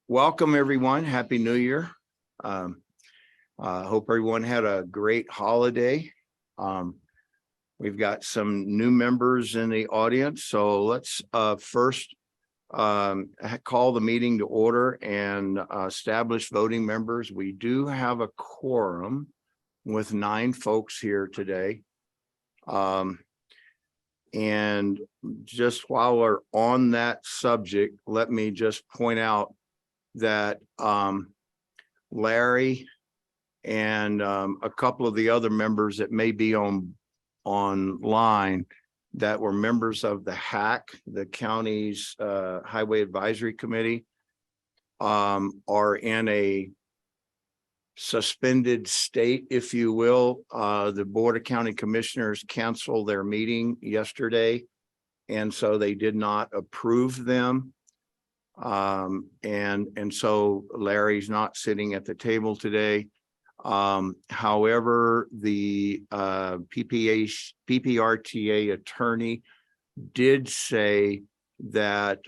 welcome everyone. Happy New Year. Hope everyone had a great holiday. We've got some new members in the audience, so let's first call the meeting to order and establish voting members. We do have a quorum with 9 folks here today. And just while we're on that subject, let me just point out that Larry and a couple of the other members that may be online that were members of the HAC, the county's Highway Advisory Committee, are in a suspended state, if you will. The Board of County Commissioners canceled their meeting yesterday, and so they did not approve them. And so Larry's not sitting at the table today. However, the PPRTA attorney did say that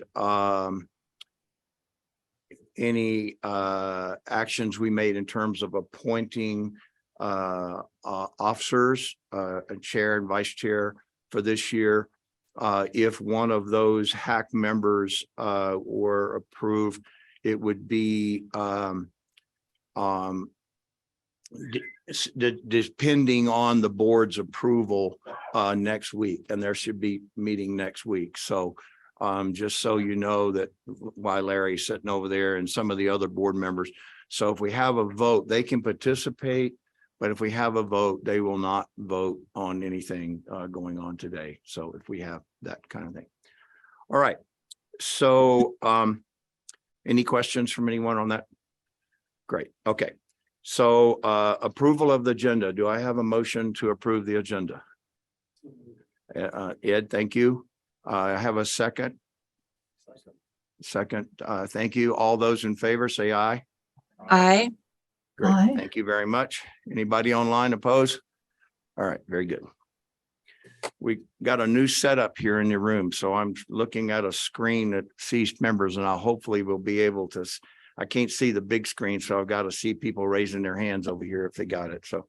any actions we made in terms of appointing officers, a chair and vice chair for this year, if one of those HAC members were approved, it would be depending on the board's approval next week, and there should be meeting next week. So just so you know that why Larry's sitting over there and some of the other board members. So if we have a vote, they can participate, but if we have a vote, they will not vote on anything going on today. So if we have that kind of thing. All right. So any questions from anyone on that? Great. Okay. So approval of the agenda. Do I have a motion to approve the agenda? Ed, thank you. I have a second. Second. Thank you. All those in favor say aye. Aye. Great. Aye. Thank you very much. Anybody online oppose? All right. Very good. We got a new setup here in the room, so I'm looking at a screen that sees members, and I'll hopefully will be able to. I can't see the big screen, so I've got to see people raising their hands over here if they got it. So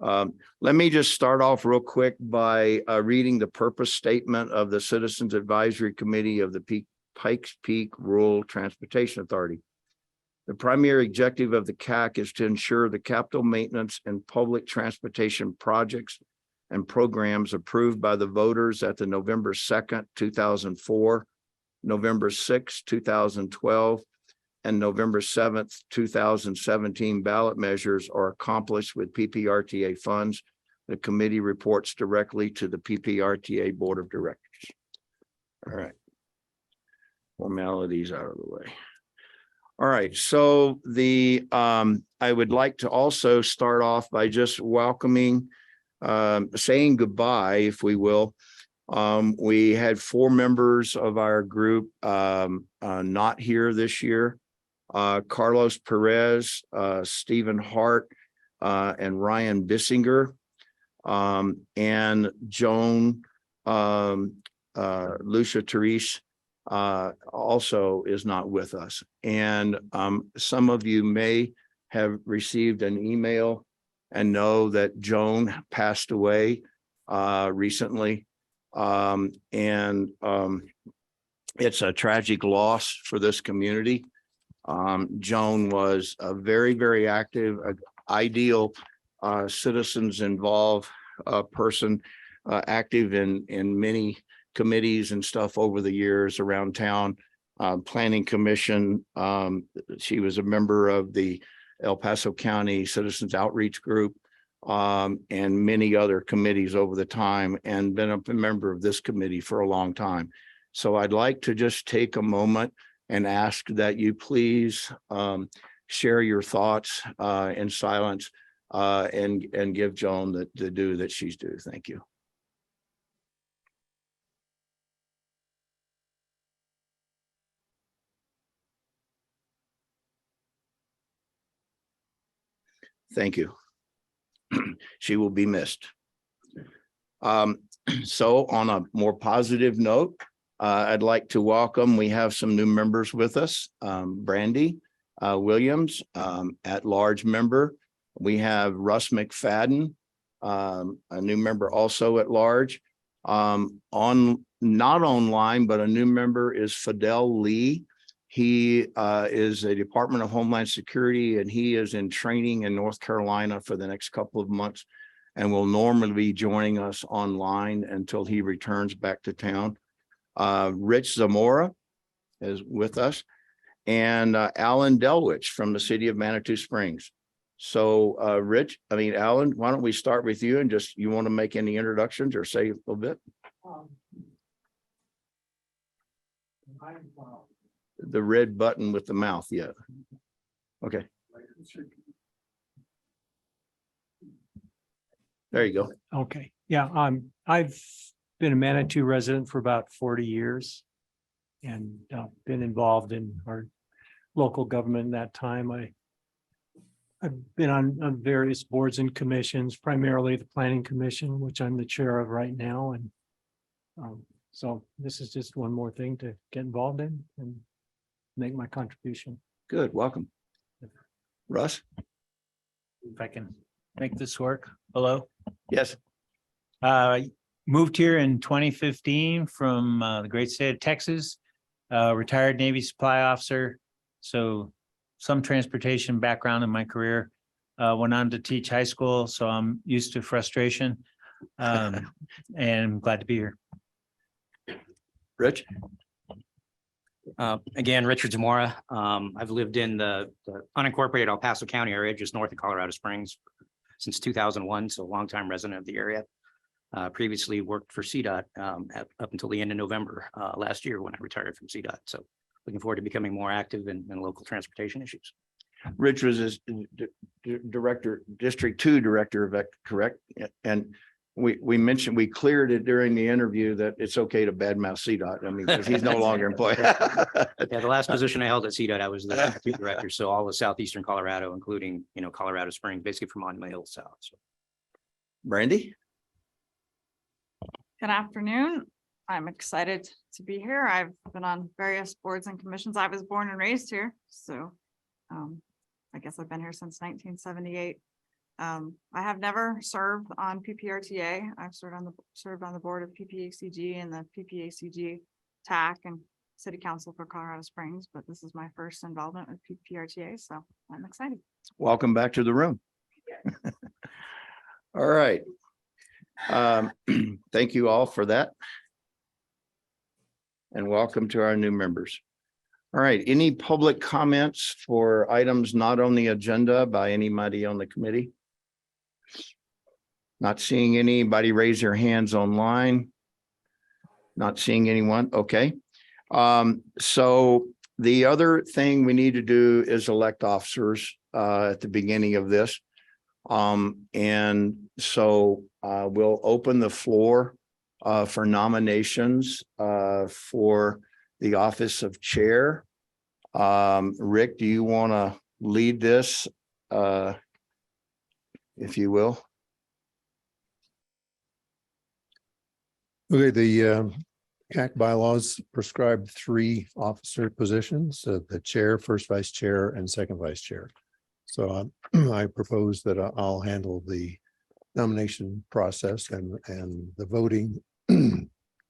let me just start off real quick by reading the purpose statement of the Citizens Advisory Committee of the Pikes Peak Rural Transportation Authority. The primary objective of the CAC is to ensure the capital maintenance and public transportation projects and programs approved by the voters at the November 2nd, 2004, November 6th, 2012, and November 7th, 2017 ballot measures are accomplished with PPRTA funds. The committee reports directly to the PPRTA Board of Directors. All right. Formalities out of the way. All right. So the I would like to also start off by just welcoming, saying goodbye, if we will. We had 4 members of our group not here this year. Carlos Perez, Stephen Hart, and Ryan Bissinger, and Joan Lucia Therese also is not with us. And some of you may have received an email and know that Joan passed away recently. And it's a tragic loss for this community. Joan was a very, very active, ideal citizens involved person, active in many committees and stuff over the years around town. Planning Commission. She was a member of the El Paso County Citizens Outreach Group, and many other committees over the time, and been a member of this committee for a long time. So I'd like to just take a moment and ask that you please share your thoughts in silence and give Joan the due that she's due. Thank you. Thank you. She will be missed. So on a more positive note, I'd like to welcome, we have some new members with us. Brandy Williams, at-large member. We have Russ McFadden, a new member also at large. Not online, but a new member is Fidel Lee. He is a Department of Homeland Security, and he is in training in North Carolina for the next couple of months and will normally be joining us online until he returns back to town. Rich Zamora is with us, and Alan Delwich from the city of Manitou Springs. So Alan, why don't we start with you, and just, you want to make any introductions or say a little bit? The red button with the mouth, yeah. Okay. There you go. Okay, yeah, I've been a Manitou resident for about 40 years and been involved in our local government in that time. I've been on various boards and commissions, primarily the Planning Commission, which I'm the chair of right now. And so this is just one more thing to get involved in and make my contribution. Good, welcome. Russ? If I can make this work. Hello. Yes. Moved here in 2015 from the great state of Texas, retired Navy supply officer. So some transportation background in my career. Went on to teach high school, so I'm used to frustration, and I'm glad to be here. Rich? Again, Richard Zamora. I've lived in the unincorporated El Paso County area, just north of Colorado Springs, since 2001, so a longtime resident of the area. Previously worked for CDOT up until the end of November last year when I retired from CDOT. So looking forward to becoming more active in local transportation issues. Rich was District 2 director, correct? And we mentioned, we cleared it during the interview that it's okay to badmouth CDOT. I mean, because he's no longer employed. Yeah, the last position I held at CDOT, I was the deputy director. So all of southeastern Colorado, including, Colorado Springs, basically from Monument Hill south. So. Brandy? Good afternoon. I'm excited to be here. I've been on various boards and commissions. I was born and raised here, so I guess I've been here since 1978. I have never served on PPRTA. I've served on the board of PPACG and the PPACG TAC and City Council for Colorado Springs, but this is my first involvement with PPRTA, so I'm excited. Welcome back to the room. All right. Thank you all for that. And welcome to our new members. All right, any public comments for items not on the agenda by anybody on the committee? Not seeing anybody raise their hands online. Not seeing anyone, okay. So the other thing we need to do is elect officers at the beginning of this. And so we'll open the floor for nominations for the office of chair. Rick, do you want to lead this, if you will? Okay, the CAC bylaws prescribe 3 officer positions, the chair, first vice chair, and second vice chair. So I propose that I'll handle the nomination process and the voting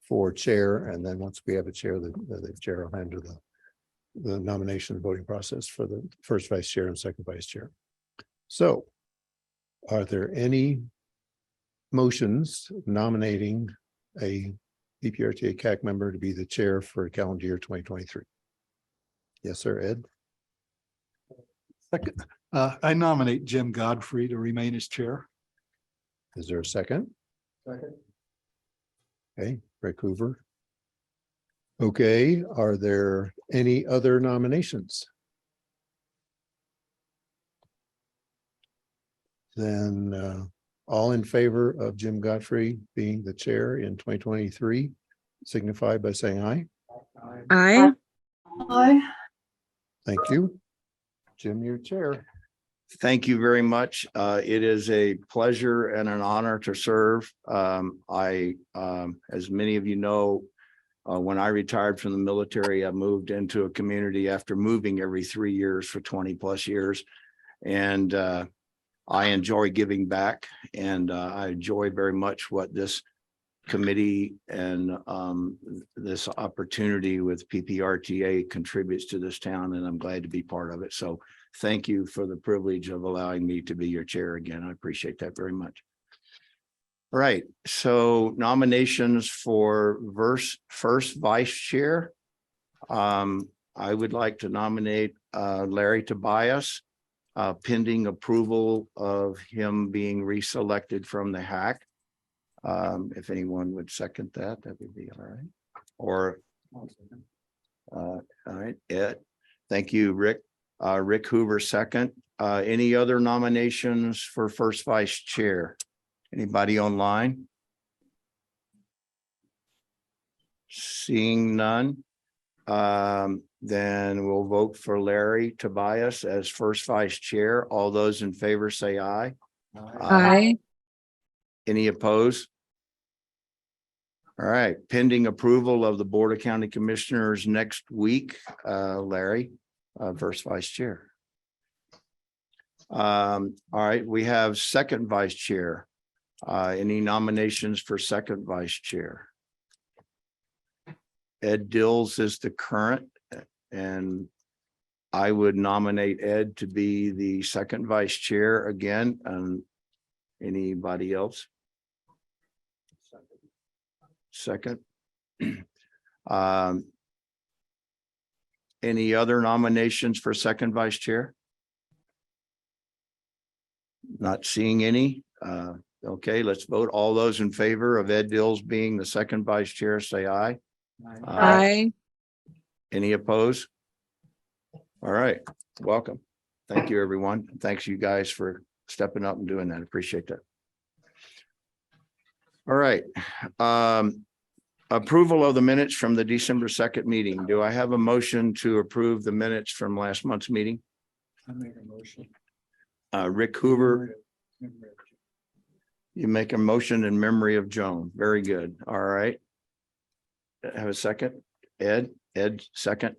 for chair, and then once we have a chair, the chair will handle the nomination and voting process for the first vice chair and second vice chair. So are there any motions nominating a PPRTA CAC member to be the chair for calendar year 2023? Yes, sir, Ed. Second, I nominate Jim Godfrey to remain as chair. Is there a second? Second. Okay, Rick Hoover. Okay, are there any other nominations? Then all in favor of Jim Godfrey being the chair in 2023, signify by saying aye. Aye. Aye. Thank you. Jim, your chair. Thank you very much. It is a pleasure and an honor to serve. As many of you know, When I retired from the military, I moved into a community after moving every 3 years for 20+ years. And I enjoy giving back, and I enjoy very much what this committee and this opportunity with PPRTA contributes to this town, and I'm glad to be part of it. So thank you for the privilege of allowing me to be your chair again. I appreciate that very much. All right, so nominations for first vice chair. I would like to nominate Larry Tobias, pending approval of him being reselected from the hack. If anyone would second that, that would be all right. Or, all right, Ed, thank you, Rick. Rick Hoover, second. Any other nominations for first vice chair? Anybody online? Seeing none, then we'll vote for Larry Tobias as first vice chair. All those in favor say aye. Aye. Any opposed? All right, pending approval of the Board of County Commissioners next week, Larry, first vice chair. All right, we have second vice chair. Any nominations for second vice chair? Ed Dills is the current, and I would nominate Ed to be the second vice chair again. And anybody else? Second. Any other nominations for second vice chair? Not seeing any. Okay, let's vote. All those in favor of Ed Dills being the second vice chair, say aye. Aye. Any opposed? All right, welcome. Thank you, everyone. Thanks you guys for stepping up and doing that. Appreciate that. All right. Approval of the minutes from the December 2nd meeting. Do I have a motion to approve the minutes from last month's meeting? I make a motion. Rick Hoover, you make a motion in memory of Joan. Very good. All right. Have a second. Ed, second.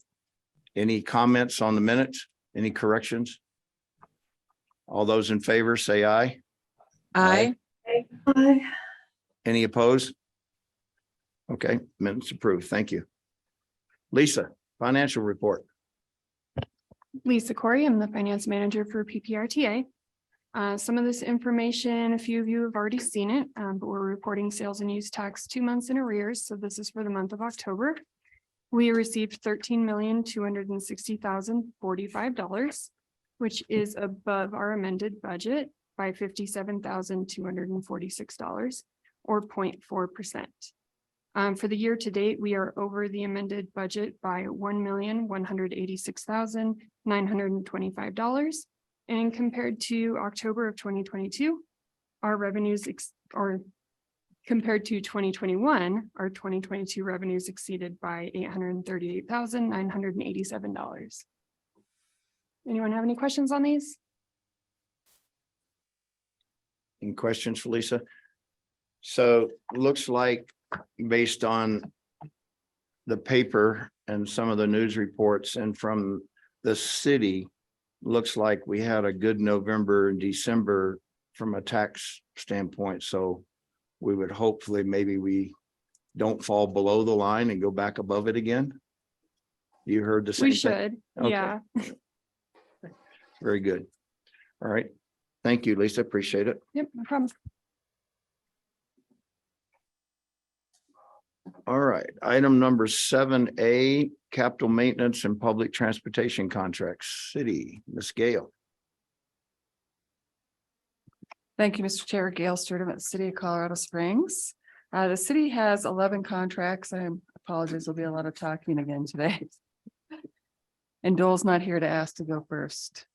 Any comments on the minutes? Any corrections? All those in favor say aye. Aye. Any opposed? Okay, minutes approved. Thank you. Lisa, financial report. Lisa Corey, I'm the finance manager for PPRTA. Some of this information, a few of you have already seen it, but we're reporting sales and use tax 2 months in arrears. So this is for the month of October. We received $13,260,045, which is above our amended budget by $57,246 or 0.4%. For the year to date, we are over the amended budget by $1,186,925. And compared to October of 2022, our revenues compared to 2021, our 2022 revenues exceeded by $838,987. Anyone have any questions on these? Any questions for Lisa? So looks like based on the paper and some of the news reports and from the city, looks like we had a good November and December from a tax standpoint. So we would hopefully maybe we don't fall below the line and go back above it again. You heard the same We thing? should, Okay. yeah. Very good. All right. Thank you, Lisa. Appreciate it. Yep, no problem. All right, item number 7A, capital maintenance and public transportation contracts, city, Ms. Gale. Thank you, Mr. Chair. Gail Sturdom at the City of Colorado Springs. The city has 11 contracts. I apologize, there'll be a lot of talking again today. And Dole's not here to ask to go first.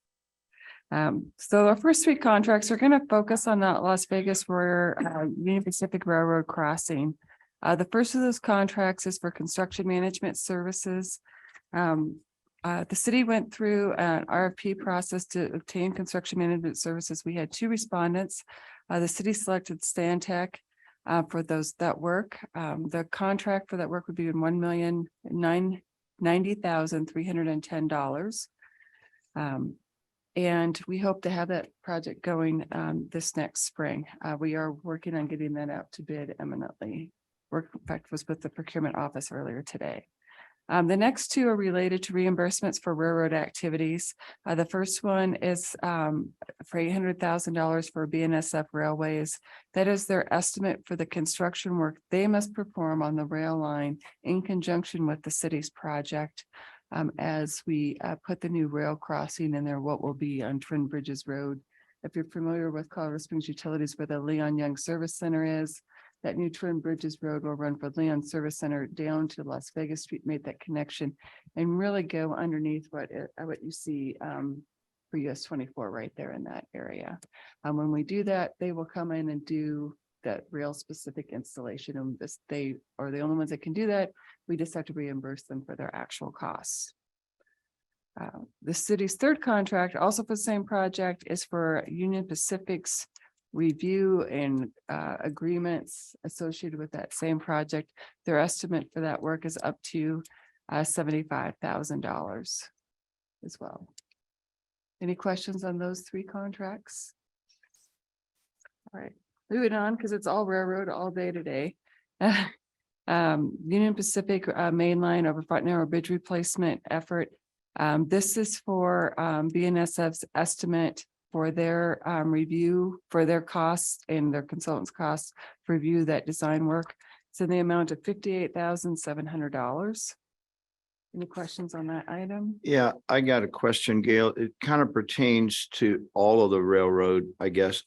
So our first 3 contracts are going to focus on that Las Vegas Union Pacific Railroad crossing. The first of those contracts is for construction management services. The city went through an RFP process to obtain construction management services. We had 2 respondents. The city selected Stantec. for that work. The contract for that work would be $1,090,310. And we hope to have that project going this next spring. We are working on getting that out to bid imminently. Work, in fact, was with the procurement office earlier today. The next two are related to reimbursements for railroad activities. The first one is for $800,000 for BNSF Railways. That is their estimate for the construction work they must perform on the rail line in conjunction with the city's project. As we put the new rail crossing in there, what will be on Twin Bridges Road. If you're familiar with Colorado Springs Utilities, where the Leon Young Service Center is, that new Twin Bridges Road will run from Leon Service Center down to Las Vegas Street, make that connection and really go underneath what you see for US 24 right there in that area. When we do that, they will come in and do that rail specific installation, and they are the only ones that can do that. We just have to reimburse them for their actual costs. The city's third contract, also for the same project, is for Union Pacific's review and agreements associated with that same project. Their estimate for that work is up to $75,000 as well. Any questions on those three contracts? All right, moving on, because it's all railroad all day today. Union Pacific Main Line over Front Narrow Bridge replacement effort. This is for BNSF's estimate for their review, for their costs and their consultants' costs for review that design work. It's in the amount of $58,700. Any questions on that item? Yeah, I got a question, Gail. It kind of pertains to all of the railroad, I guess.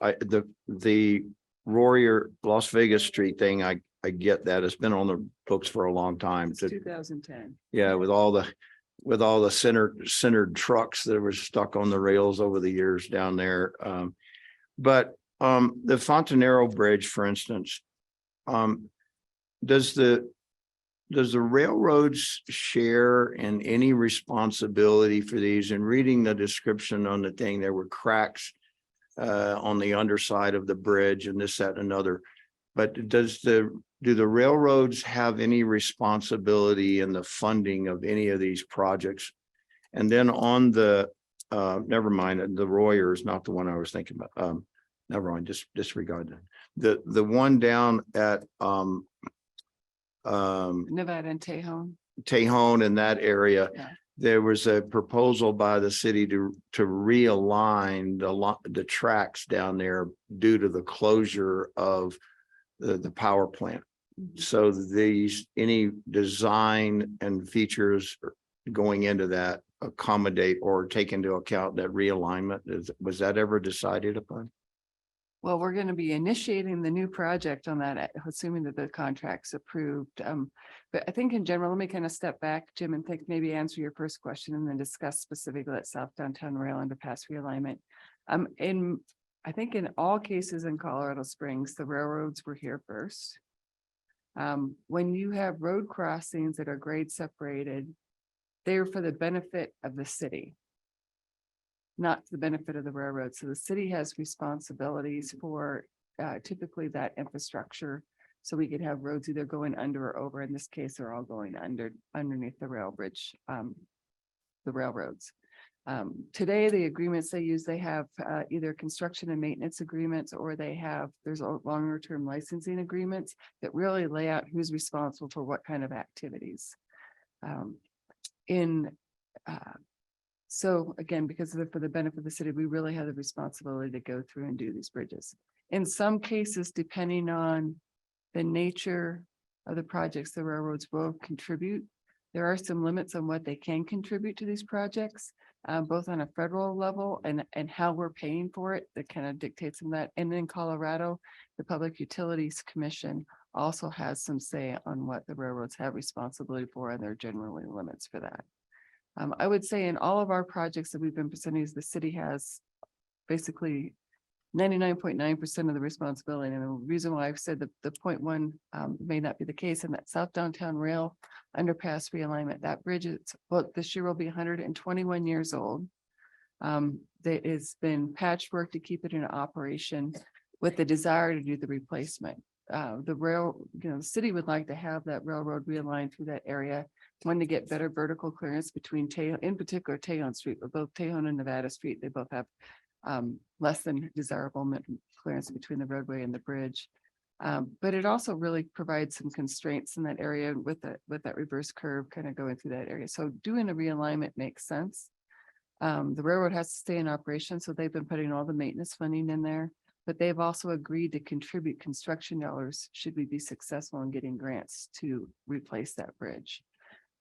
The Warrior Las Vegas Street thing, I get that. It's been on the books for a long time. It's 2010. Yeah, with all the centered trucks that were stuck on the rails over the years down there. But the Fontanero Bridge, for instance, does the railroads share in any responsibility for these? And reading the description on the thing, there were cracks on the underside of the bridge and this, that, and another. But do the railroads have any responsibility in the funding of any of these projects? And then on the, never mind, the Royer is not the one I was thinking about. Never mind, just disregard that. The one down at Nevada and Tejon in that area, Yeah. there was a proposal by the city to realign the tracks down there due to the closure of the power plant. So any design and features going into that accommodate or take into account that realignment? Was that ever decided upon? Well, we're going to be initiating the new project on that, assuming that the contract's approved. But I think in general, let me kind of step back, Jim, and think maybe answer your first question and then discuss specifically that South Downtown Rail Underpass realignment. I think in all cases in Colorado Springs, the railroads were here first. When you have road crossings that are grade separated, they're for the benefit of the city, not the benefit of the railroad. So the city has responsibilities for typically that infrastructure. So we could have roads either going under or over. In this case, they're all going underneath the rail bridge, the railroads. Today, the agreements they use, they have either construction and maintenance agreements, or there's longer term licensing agreements that really lay out who's responsible for what kind of activities. So again, because for the benefit of the city, we really have the responsibility to go through and do these bridges. In some cases, depending on the nature of the projects, the railroads will contribute. There are some limits on what they can contribute to these projects, both on a federal level and how we're paying for it. That kind of dictates some of that. And in Colorado, the Public Utilities Commission also has some say on what the railroads have responsibility for, and there are generally limits for that. I would say in all of our projects that we've been presenting, the city has basically 99.9% of the responsibility. And the reason why I've said that the 0.1 may not be the case, in that South Downtown Rail Underpass realignment, that bridge is, well, this year will be 121 years old. It's been patchwork to keep it in operation with the desire to do the replacement. the the city would like to have that railroad realigned through that area. One, to get better vertical clearance between in particular Tejon Street, but both Tejon and Nevada Street, they both have less than desirable clearance between the roadway and the bridge. But it also really provides some constraints in that area with that reverse curve kind of going through that area. So doing a realignment makes sense. The railroad has to stay in operation, so they've been putting all the maintenance funding in there. But they've also agreed to contribute construction dollars should we be successful in getting grants to replace that bridge.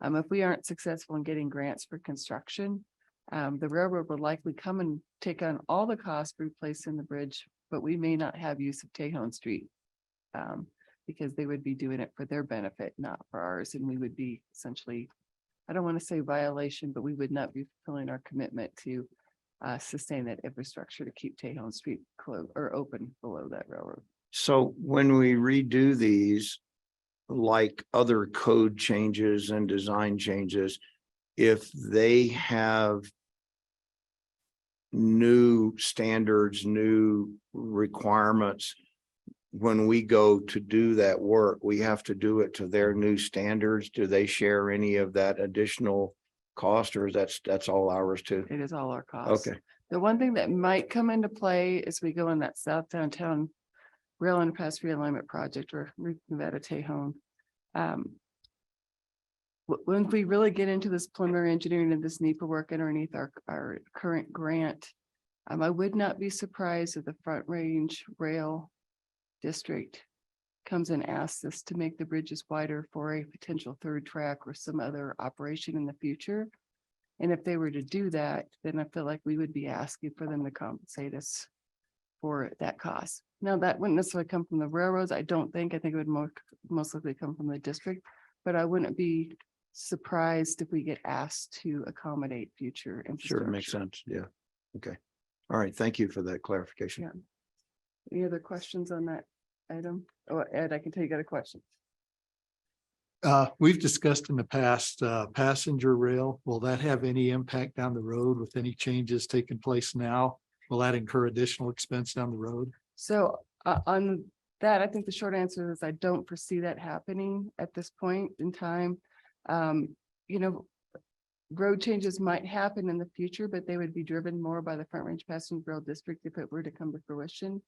If we aren't successful in getting grants for construction, the railroad will likely come and take on all the costs for replacing the bridge, but we may not have use of Tejon Street. Because they would be doing it for their benefit, not for ours, and we would be essentially, I don't want to say violation, but we would not be fulfilling our commitment to sustain that infrastructure to keep Tejon Street closed or open below that railroad. So when we redo these, like other code changes and design changes, if they have new standards, new requirements, when we go to do that work, we have to do it to their new standards. Do they share any of that additional cost, or is that's all ours too? It is all our costs. Okay, The one thing that might come into play as we go in that south downtown rail underpass realignment project or Nevada Tejon. When we really get into this preliminary engineering and this NEPA work underneath our current grant, I would not be surprised if the Front Range Rail District comes and asks us to make the bridges wider for a potential third track or some other operation in the future. And if they were to do that, then I feel like we would be asking for them to compensate us for that cost. Now, that wouldn't necessarily come from the railroads. I don't think. I think it would most likely come from the district, but I wouldn't be surprised if we get asked to accommodate future infrastructure. sure, it makes sense. Yeah. Okay. All right. Thank you for that clarification. Yeah. Any other questions on that item? Oh, Ed, I can tell you got a question. We've discussed in the past, passenger rail. Will that have any impact down the road with any changes taking place now? Will that incur additional expense down the road? So on that, I think the short answer is I don't foresee that happening at this point in time. Road changes might happen in the future, but they would be driven more by the Front Range Passenger Rail District if it were to come to fruition.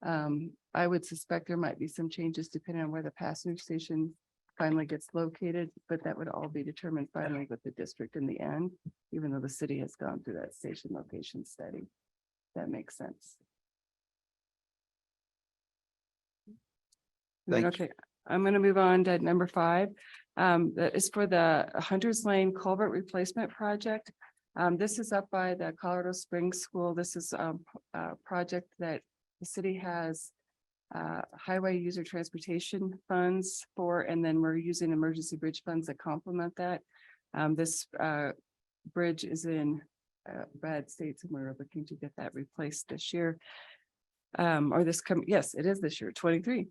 I would suspect there might be some changes depending on where the passenger station finally gets located, but that would all be determined finally with the district in the end, even though the city has gone through that station location study. That makes sense. Thank you. Okay, I'm going to move on to number 5. That is for the Hunters Lane Culvert Replacement Project. This is up by the Colorado Springs School. This is a project that the city has highway user transportation funds for, and then we're using emergency bridge funds that complement that. This bridge is in bad states, and we're looking to get that replaced this year. Yes, it is this year, 23.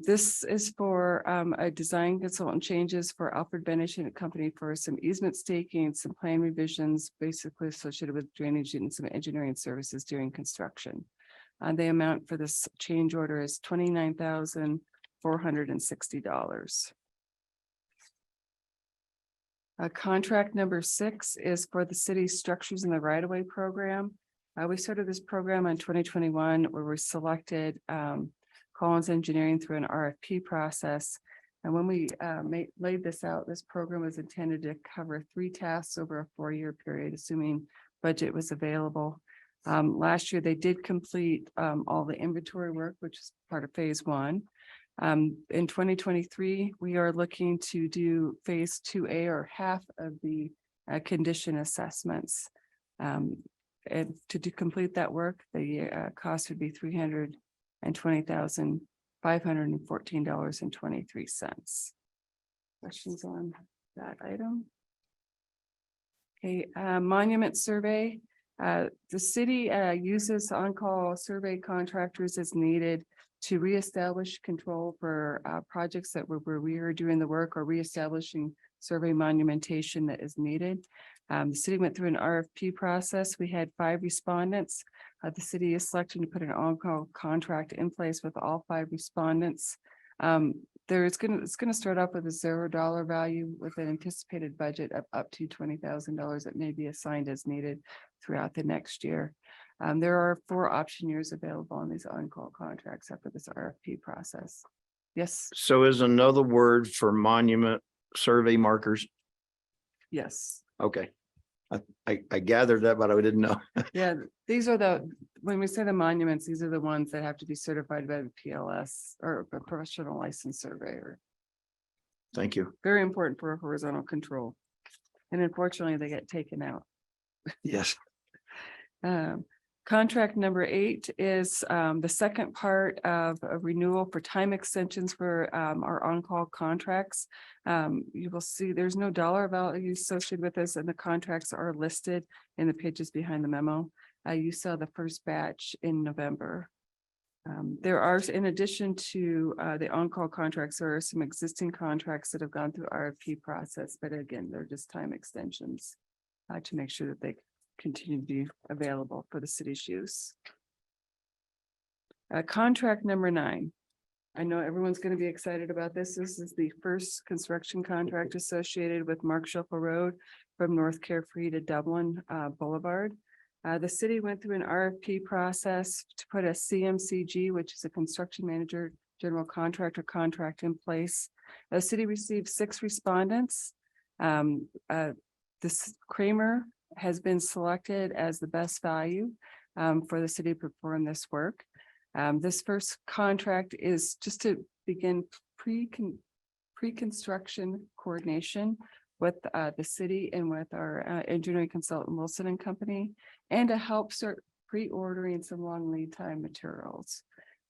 This is for a design consultant changes for Alfred Benish and Company for some easement staking, some plan revisions, basically associated with drainage and some engineering services during construction. The amount for this change order is $29,460. Contract number 6 is for the city's structures in the right-of-way program. We started this program in 2021 where we selected Collins Engineering through an RFP process. And when we laid this out, this program was intended to cover 3 tasks over a 4-year period, assuming budget was available. Last year, they did complete all the inventory work, which is part of phase 1. In 2023, we are looking to do phase 2A or half of the condition assessments. And to complete that work, the cost would be $320,514.23. Questions on that item? Okay, monument survey. The city uses on-call survey contractors as needed to reestablish control for projects that where we are doing the work or reestablishing survey monumentation that is needed. The city went through an RFP process. We had 5 respondents. The city is selecting to put an on-call contract in place with all 5 respondents. It's gonna start off with a $0 value with an anticipated budget of up to $20,000 that may be assigned as needed throughout the next year. There are 4 option years available on these on-call contracts after this RFP process. Yes, So is another word for monument survey markers? yes. Okay. I gathered that, but I didn't know. Yeah, these are when we say the monuments, these are the ones that have to be certified by the PLS or a professional licensed surveyor. Thank you. Very important for horizontal control. And unfortunately, they get taken out. Yes. Contract number 8 is the second part of a renewal for time extensions for our on-call contracts. You will see there's no dollar value associated with this, and the contracts are listed in the pages behind the memo. You saw the first batch in November. There are, in addition to the on-call contracts, there are some existing contracts that have gone through RFP process, but again, they're just time extensions to make sure that they continue to be available for the city's use. Contract number 9. I know everyone's going to be excited about this. This is the first construction contract associated with Mark Shuffle Road from North Carefree to Dublin Boulevard. The city went through an RFP process to put a CMCG, which is a construction manager, general contractor contract in place. The city received 6 respondents. This Kramer has been selected as the best value for the city to perform this work. This first contract is just to begin pre-construction coordination with the city and with our engineering consultant Wilson and Company, and to help start pre-ordering some long lead time materials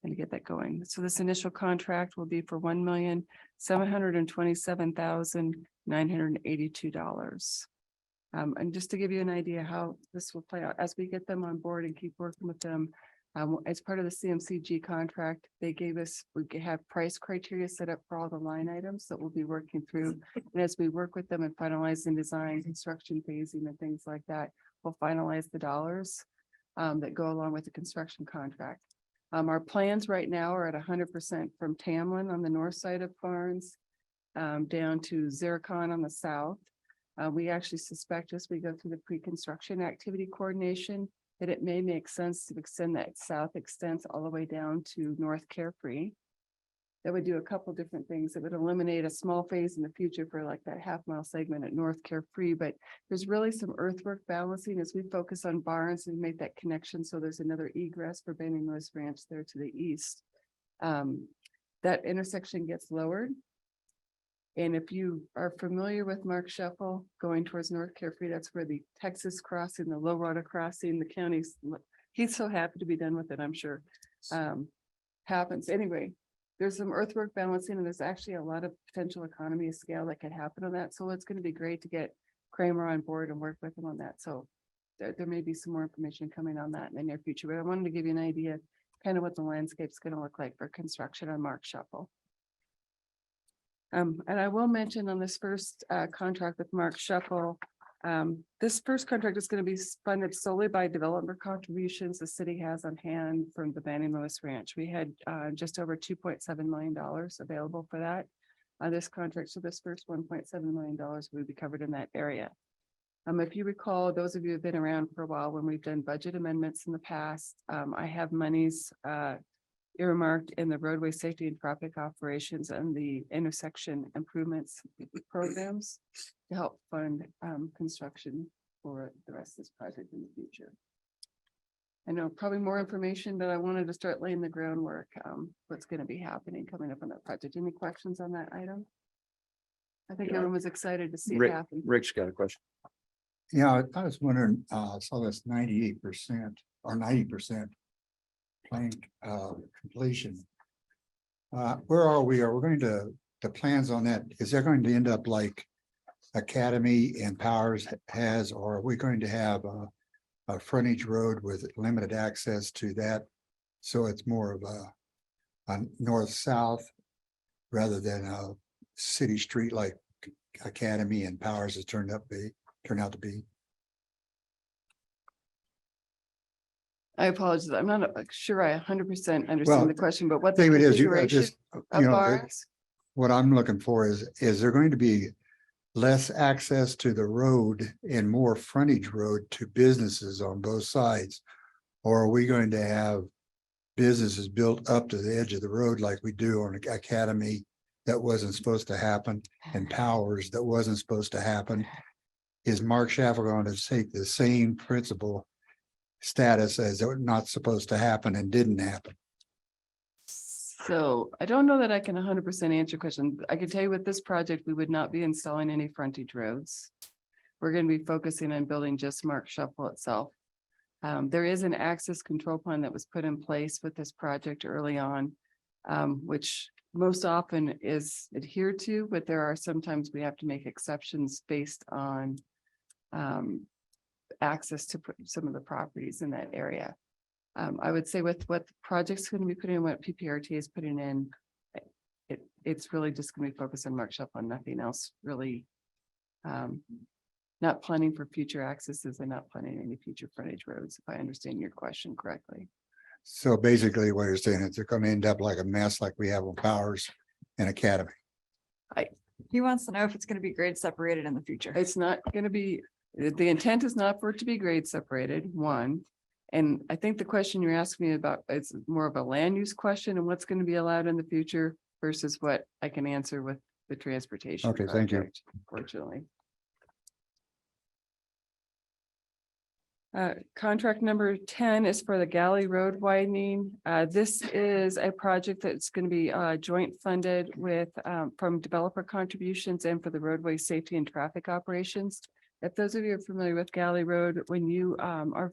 and to get that going. So this initial contract will be for $1,727,982. And just to give you an idea how this will play out, as we get them on board and keep working with them, as part of the CMCG contract, we have price criteria set up for all the line items that we'll be working through. And as we work with them and finalizing design, construction phasing and things like that, we'll finalize the dollars that go along with the construction contract. Our plans right now are at 100% from Tamlin on the north side of Barnes down to Zircon on the south. We actually suspect as we go through the pre-construction activity coordination that it may make sense to extend that south extent all the way down to North Carefree. That would do a couple different things. It would eliminate a small phase in the future for like that half-mile segment at North Carefree, but there's really some earthwork balancing as we focus on Barnes and make that connection. So there's another egress for Bending Lewis Ranch there to the east. That intersection gets lowered. And if you are familiar with Mark Shuffle going towards North Carefree, that's where the Texas crossing, the Low Water crossing, the county's, he's so happy to be done with it, I'm sure, happens. Anyway, there's some earthwork balancing and there's actually a lot of potential economy of scale that could happen on that. So it's going to be great to get Kramer on board and work with him on that. So there may be some more information coming on that in the near future, but I wanted to give you an idea kind of what the landscape's going to look like for construction on Mark Shuffle. And I will mention on this first contract with Mark Shuffle, this first contract is going to be funded solely by developer contributions the city has on hand from the Bending Lewis Ranch. We had just over $2.7 million available for that. This contract, so this first $1.7 million will be covered in that area. If you recall, those of you who have been around for a while, when we've done budget amendments in the past, I have monies earmarked in the roadway safety and traffic operations and the intersection improvements programs to help fund construction for the rest of this project in the future. I know probably more information, but I wanted to start laying the groundwork, what's going to be happening coming up on that project. Any questions on that item? I think everyone was excited to see it happen. Rick's got a question. Yeah, I was wondering, so that's 98% or 90% plank completion. Where are we? Are we going to, the plans on that, is that going to end up like Academy and Powers has, or are we going to have a frontage road with limited access to that? So it's more of a north-south rather than a city street like Academy and Powers has turned out to be. I apologize. I'm not sure I 100% understand the question, but what the David, is you configuration just, you of know, bars? what I'm looking for is there going to be less access to the road and more frontage road to businesses on both sides? Or are we going to have businesses built up to the edge of the road like we do on Academy that wasn't supposed to happen, and Powers that wasn't supposed to happen? Is Mark Schaffel going to take the same principle status as it was not supposed to happen and didn't happen? So I don't know that I can 100% answer your question. I can tell you with this project, we would not be installing any frontage roads. We're going to be focusing on building just Mark Shuffle itself. There is an access control plan that was put in place with this project early on, which most often is adhered to, but there are sometimes we have to make exceptions based on access to some of the properties in that area. I would say with what the project's going to be putting in, what PPRTA is putting in, it's really just going to be focused on Mark Shuffle and nothing else really. Not planning for future accesses and not planning any future frontage roads, if I understand your question correctly. So basically what you're saying is they're going to end up like a mess like we have on Powers and Academy. He wants to know if it's going to be grade separated in the future. It's not going to be, the intent is not for it to be grade separated, one. And I think the question you're asking me about, it's more of a land use question and what's going to be allowed in the future versus what I can answer with the transportation. Okay, thank you. project, Fortunately. Contract number 10 is for the Galley Road widening. This is a project that's going to be joint funded with from developer contributions and for the roadway safety and traffic operations. If those of you are familiar with Galley Road, when you are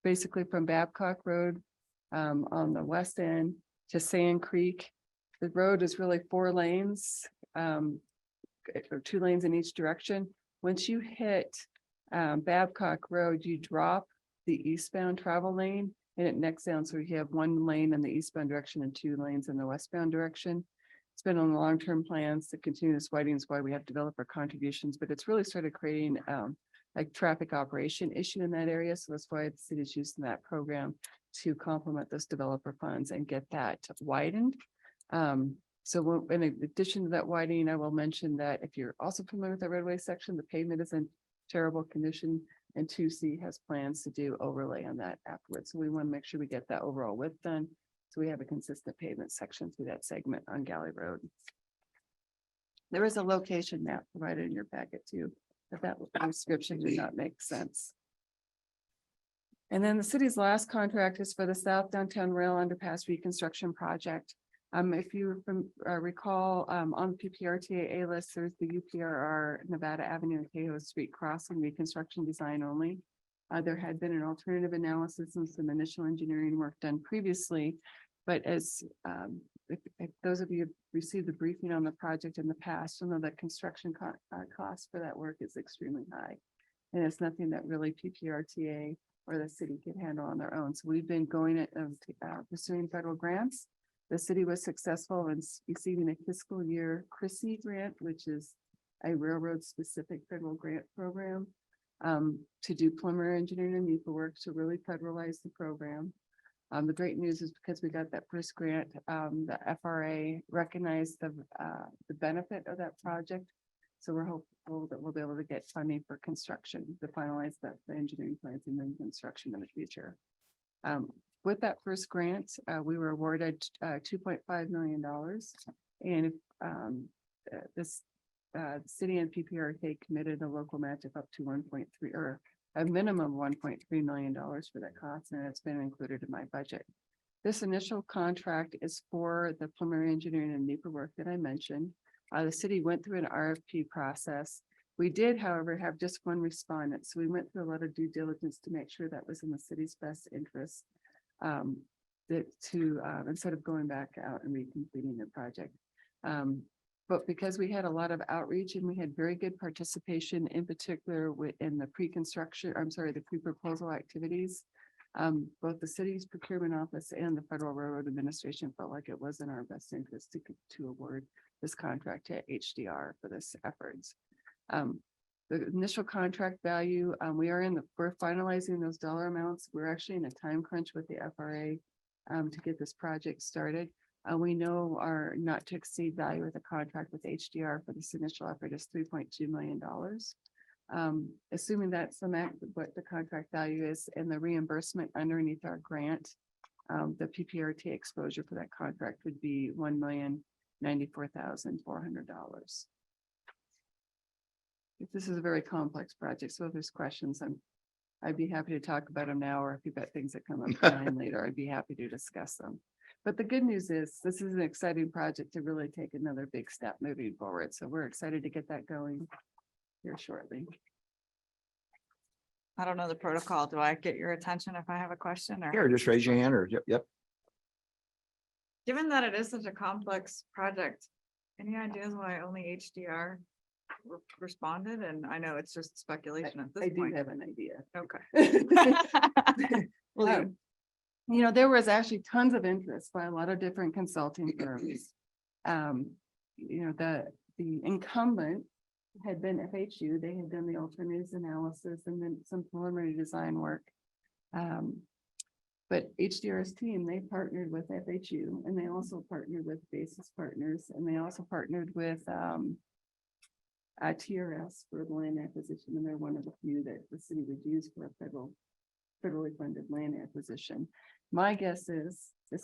basically from Babcock Road on the west end to Sand Creek, the road is really 4 lanes, or 2 lanes in each direction. Once you hit Babcock Road, you drop the eastbound travel lane and it necks down. So you have 1 lane in the eastbound direction and 2 lanes in the westbound direction. It's been on the long-term plans to continue this widening is why we have developer contributions, but it's really started creating a traffic operation issue in that area. So that's why the city is using that program to complement those developer funds and get that widened. So in addition to that widening, I will mention that if you're also familiar with the roadway section, the pavement is in terrible condition and 2C has plans to do overlay on that afterwards. So we want to make sure we get that overall width done. So we have a consistent pavement section through that segment on Galley Road. There is a location map provided in your packet too, but that description did not make sense. And then the city's last contract is for the South Downtown Rail Underpass Reconstruction Project. If you recall, on PPRTA list, there's the UPRR Nevada Avenue and Cahill Street crossing reconstruction design only. There had been an alternative analysis and some initial engineering work done previously, but as if those of you have received the briefing on the project in the past, you'll know that construction cost for that work is extremely high. And it's nothing that really PPRTA or the city can handle on their own. So we've been going at pursuing federal grants. The city was successful in receiving a fiscal year CRISI grant, which is a railroad specific federal grant program to do preliminary engineering and NEPA work to really federalize the program. The great news is because we got that first grant, the FRA recognized the benefit of that project. So we're hopeful that we'll be able to get funding for construction to finalize the engineering plans and then construction in the future. With that first grant, we were awarded $2.5 million. And this city and PPRTA committed a local match of up to 1.3 or a minimum $1.3 million for that cost, and it's been included in my budget. This initial contract is for the preliminary engineering and NEPA work that I mentioned. The city went through an RFP process. We did, however, have just 1 respondent. So we went through a lot of due diligence to make sure that was in the city's best interest. Instead of going back out and recompleting the project. But because we had a lot of outreach and we had very good participation, in particular in the the pre-proposal activities, both the city's procurement office and the Federal Railroad Administration felt like it was in our best interest to award this contract to HDR for this efforts. the initial contract value, we're finalizing those dollar amounts. We're actually in a time crunch with the FRA to get this project started. We know our not to exceed value of the contract with HDR for this initial effort is $3.2 million. Assuming that's what the contract value is and the reimbursement underneath our grant, the PPRTA exposure for that contract would be $1,094,400. This is a very complex project, so if there's questions, I'd be happy to talk about them now, or if you've got things that come up later, I'd be happy to discuss them. But the good news is, this is an exciting project to really take another big step moving forward, so we're excited to get that going here shortly. I don't know the protocol. Do I get your attention if I have a question or? Here, just raise your hand or, yep. Given that it is such a complex project, any ideas why only HDR responded? And I know it's just speculation at I this do point. have an idea. Okay. You know, there was actually tons of interest by a lot of different consulting firms. You know, the incumbent had been FHU. They had done the alternatives analysis and then some preliminary design work. But HDR's team, they partnered with FHU, and they also partnered with Basis Partners, and they also partnered with TRS for the land acquisition, and they're one of the few that the city would use for a federally funded land acquisition. My guess is, I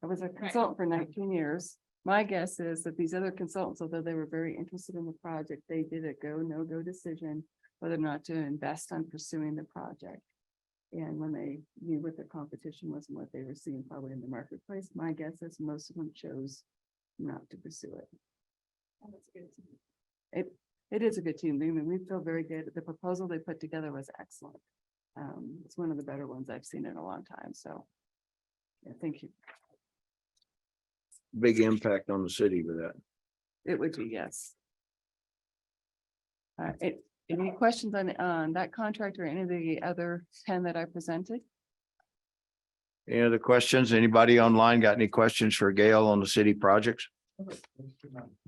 was a consultant for 19 years. My guess is that these other consultants, although they were very interested in the project, they did a go, no go decision whether or not to invest on pursuing the project. And when they knew what the competition was and what they were seeing probably in the marketplace, my guess is most of them chose not to pursue it. It is a good team. I mean, we feel very good. The proposal they put together was excellent. It's one of the better ones I've seen in a long time. So, yeah, thank you. Big impact on the city with that. It would be, yes. Any questions on that contract or any of the other 10 that I presented? Any other questions? Anybody online got any questions for Gail on the city projects?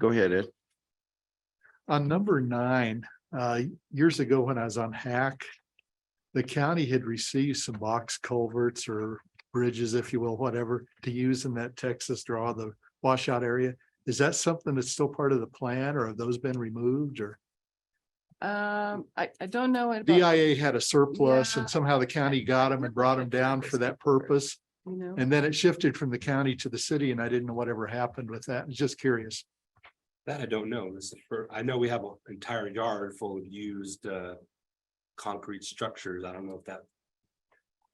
Go ahead, Ed. On number 9, years ago when I was on Hack, the county had received some box culverts or bridges, if you will, whatever, to use in that Texas draw, the washout area. Is that something that's still part of the plan, or have those been removed, or? I don't know. DIA had a surplus Yeah. and somehow the county got them and brought them down for that purpose. You know, And then it shifted from the county to the city, and I didn't know whatever happened with that. I was just curious. That I don't know. This is I know we have an entire yard full of used concrete structures. I don't know if that.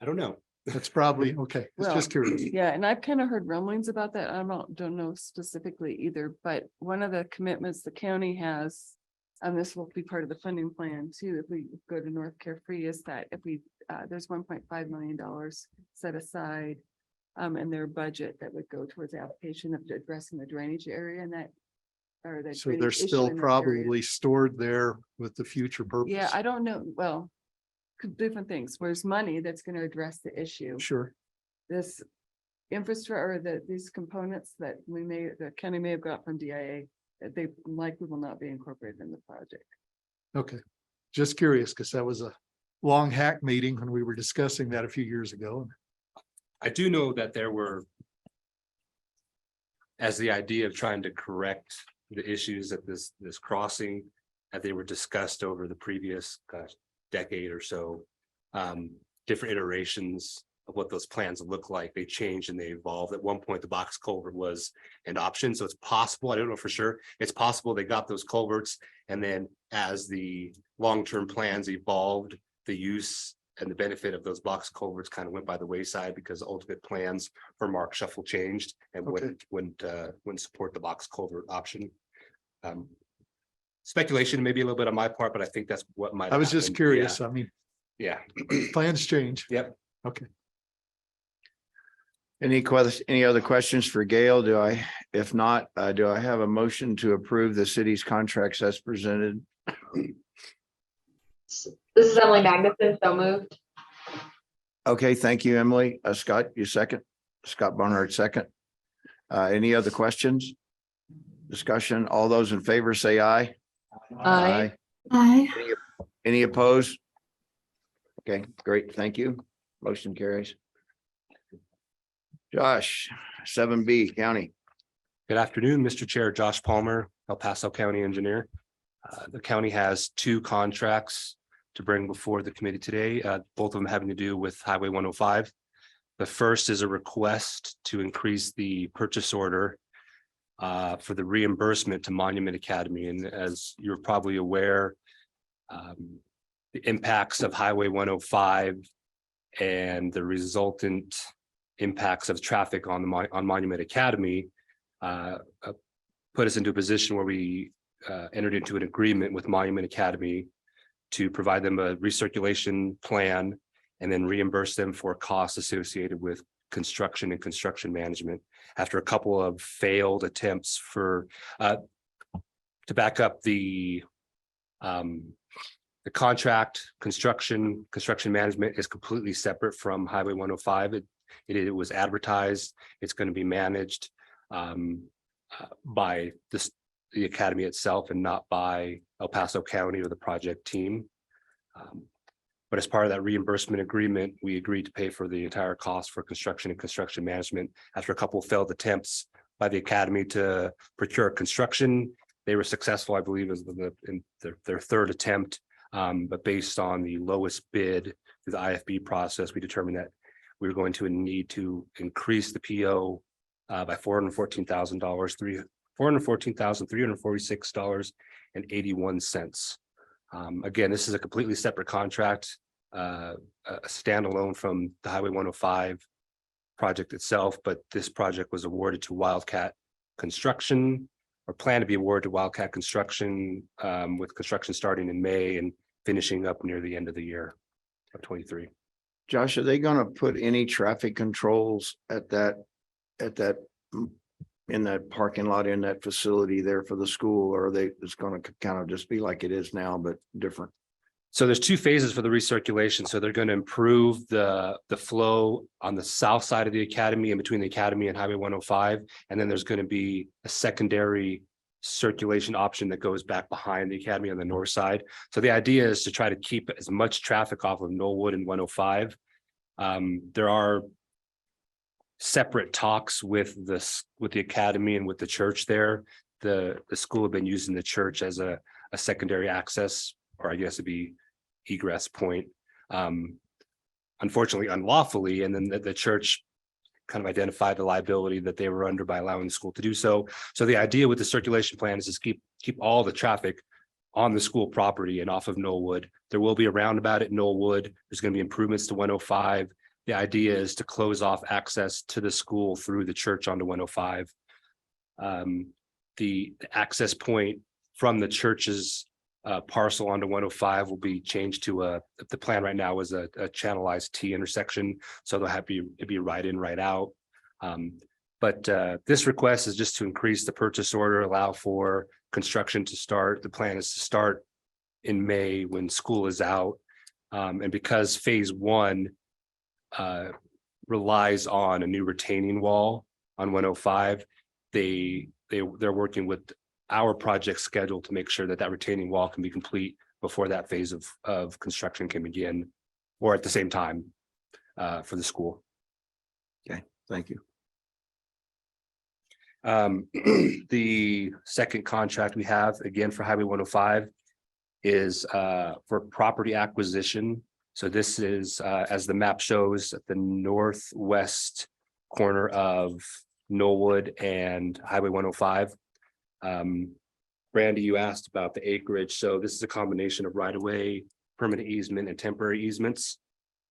I don't know. That's probably, okay, it's just curious. yeah, and I've kind of heard rumblings about that. I don't know specifically either, but one of the commitments the county has, and this will be part of the funding plan too, if we go to North Carefree, is that if we, there's $1.5 million set aside in their budget that would go towards the application of addressing the drainage area and that. Or the So they're drainage issue still in that area. probably stored there with the future purpose. Yeah, I don't know. Well, different things. Where's money that's going to address the issue? Sure. This infrastructure or these components that the county may have got from DIA, that they likely will not be incorporated in the project. Okay, just curious, because that was a long Hack meeting when we were discussing that a few years ago. I do know that there were. As the idea of trying to correct the issues at this crossing, that they were discussed over the previous decade or so. Different iterations of what those plans look like. They changed and they evolved. At one point, the box culvert was an option. So it's possible, I don't know for sure. It's possible they got those culverts. And then as the long-term plans evolved, the use and the benefit of those box culverts kind of went by the wayside because ultimate plans for Mark Shuffle changed and wouldn't support the box culvert option. Speculation, maybe a little bit on my part, but I think that's what might. I was just curious. I mean, Yeah. plans change. Yep. Okay. Any other questions for Gail? If not, do I have a motion to approve the city's contracts as presented? This is Emily Magnuson, so moved. Okay, thank you, Emily. Scott, you second? Scott Barnhart, second. Any other questions? Discussion? All those in favor say aye. Aye. Aye. Any opposed? Okay, great, thank you. Motion carries. Josh, 7B County. Good afternoon, Mr. Chair, Josh Palmer, El Paso County Engineer. The county has two contracts to bring before the committee today, both of them having to do with Highway 105. The first is a request to increase the purchase order for the reimbursement to Monument Academy. And as you're probably aware, the impacts of Highway 105 and the resultant impacts of traffic on Monument Academy put us into a position where we entered into an agreement with Monument Academy to provide them a recirculation plan and then reimburse them for costs associated with construction and construction management. After a couple of failed attempts to back up the contract, construction management is completely separate from Highway 105. It was advertised. It's going to be managed by the academy itself and not by El Paso County or the project team. But as part of that reimbursement agreement, we agreed to pay for the entire cost for construction and construction management. After a couple of failed attempts by the academy to procure construction, they were successful, I believe, in their third attempt. But based on the lowest bid through the IFB process, we determined that we were going to need to increase the PO by $414,000, $414,346.81. Again, this is a completely separate contract, a standalone from the Highway 105 project itself, but this project was awarded to Wildcat Construction, or planned to be awarded to Wildcat Construction, with construction starting in May and finishing up near the end of the year of 23. Josh, are they gonna put any traffic controls at that in that parking lot, in that facility there for the school, or are they, it's gonna kind of just be like it is now, but different? So there's two phases for the recirculation. So they're going to improve the flow on the south side of the academy and between the academy and Highway 105. And then there's going to be a secondary circulation option that goes back behind the academy on the north side. So the idea is to try to keep as much traffic off of Knollwood and 105. There are separate talks with the academy and with the church there. The school have been using the church as a secondary access, or I guess it'd be egress point, unfortunately unlawfully. And then the church kind of identified the liability that they were under by allowing the school to do so. So the idea with the circulation plan is to keep all the traffic on the school property and off of Knollwood. There will be a roundabout at Knollwood. There's going to be improvements to 105. The idea is to close off access to the school through the church onto 105. The access point from the church's parcel onto 105 will be changed to the plan right now is a channelized T intersection. So they'll have to be right in, right out. But this request is just to increase the purchase order, allow for construction to start. The plan is to start in May when school is out. And because phase one relies on a new retaining wall on 105, they're working with our project schedule to make sure that retaining wall can be complete before that phase of construction can begin, or at the same time for the school. Okay, thank you. The second contract we have, again, for Highway 105 is for property acquisition. So this is, as the map shows, at the northwest corner of Knollwood and Highway 105. Brandy, you asked about the acreage. So this is a combination of right-of-way, permanent easement, and temporary easements.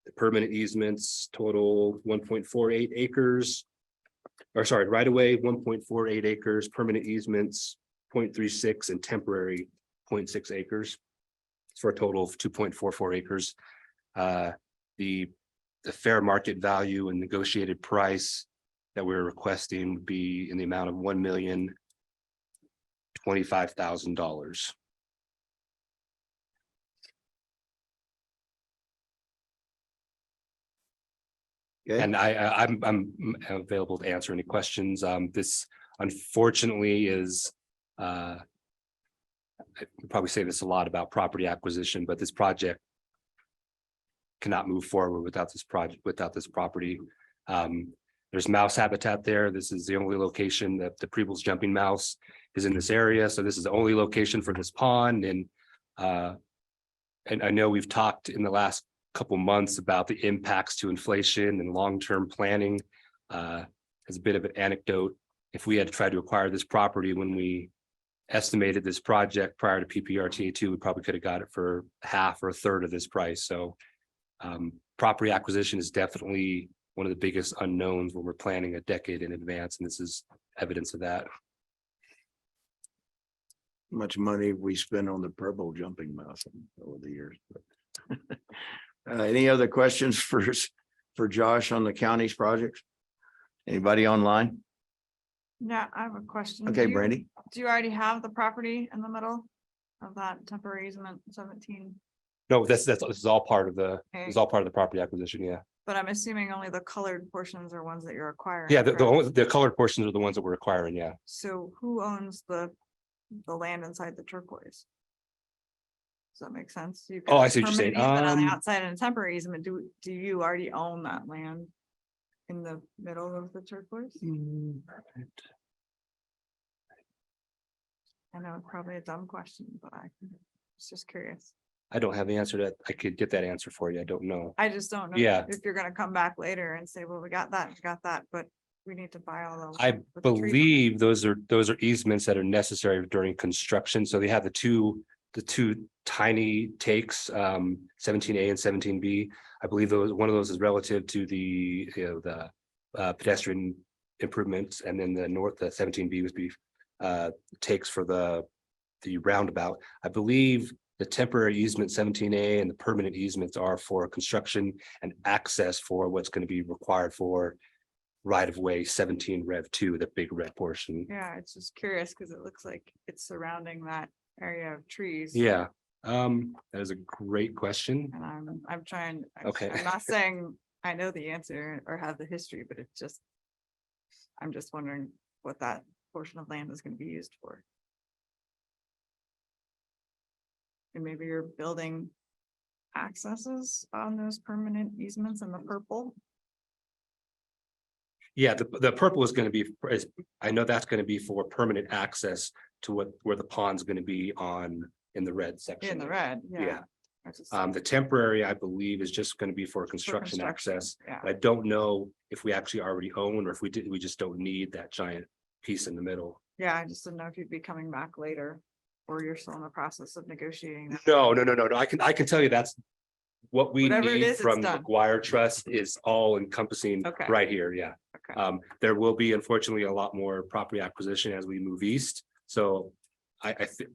The permanent easements total 1.48 acres. Or sorry, right-of-way 1.48 acres, permanent easements 0.36, and temporary 0.6 acres. For a total of 2.44 acres. The fair market value and negotiated price that we're requesting would be in the amount of $1,025,000. Okay. And I'm available to answer any questions. This unfortunately is I could probably say this a lot about property acquisition, but this project cannot move forward without this project, without this property. There's mouse habitat there. This is the only location that the Preble's jumping mouse is in this area. So this is the only location for this pond. And I know we've talked in the last couple months about the impacts to inflation and long-term planning. As a bit of an anecdote, if we had tried to acquire this property when we estimated this project prior to PPRTA 2, we probably could have got it for half or a third of this price. So property acquisition is definitely one of the biggest unknowns when we're planning a decade in advance, and this is evidence of that. Much money we spent on the purple jumping mouse over the years. Any other questions for Josh on the county's projects? Anybody online? Yeah, I have a question. Okay, Brandy. Do you already have the property in the middle of that temporary easement 17? No, this is all part of the, Okay. it's all part of the property acquisition. Yeah. But I'm assuming only the colored portions are ones that you're acquiring. Yeah, correct? the colored portions are the ones that we're acquiring. Yeah. So who owns the land inside the turquoise? Does that make sense? You've got Oh, a I see what you're saying. permanent easement on the outside and a temporary easement. Do you already own that land in the middle of the turquoise? I know it's probably a dumb question, but I was just curious. I don't have the answer to that. I could get that answer for you. I don't know. I just don't know. Yeah. If you're gonna come back later and say, well, we got that, but we need to buy all those. I with the tree believe those are easements that are necessary during construction. So they have the two tiny takes, 17A and 17B. I believe one of those is relative to the, pedestrian improvements, and then the 17B would be takes for the roundabout. I believe the temporary easement 17A and the permanent easements are for construction and access for what's going to be required for right of way 17 Rev 2, the big red portion. Yeah, it's just curious because it looks like it's surrounding that area of trees. Yeah, that is a great question. And I'm trying. Okay. I'm not saying I know the answer or have the history, but it's just, I'm just wondering what that portion of land is going to be used for. And maybe you're building accesses on those permanent easements in the purple. Yeah, the purple is going to be, I know that's going to be for permanent access to where the pond's going to be in the red section. In the red, yeah. Yeah. I just- The temporary, I believe, is just going to be for construction access. Yeah, I don't know if we actually already own, or if we did, we just don't need that giant piece in the middle. yeah, I just didn't know if you'd be coming back later, or you're still in the process of negotiating that. No. I can tell you that's what we Whatever it need is, it's from the done. McGuire Trust is all encompassing Okay. right here. Yeah. Okay. There will be unfortunately a lot more property acquisition as we move east. So I think,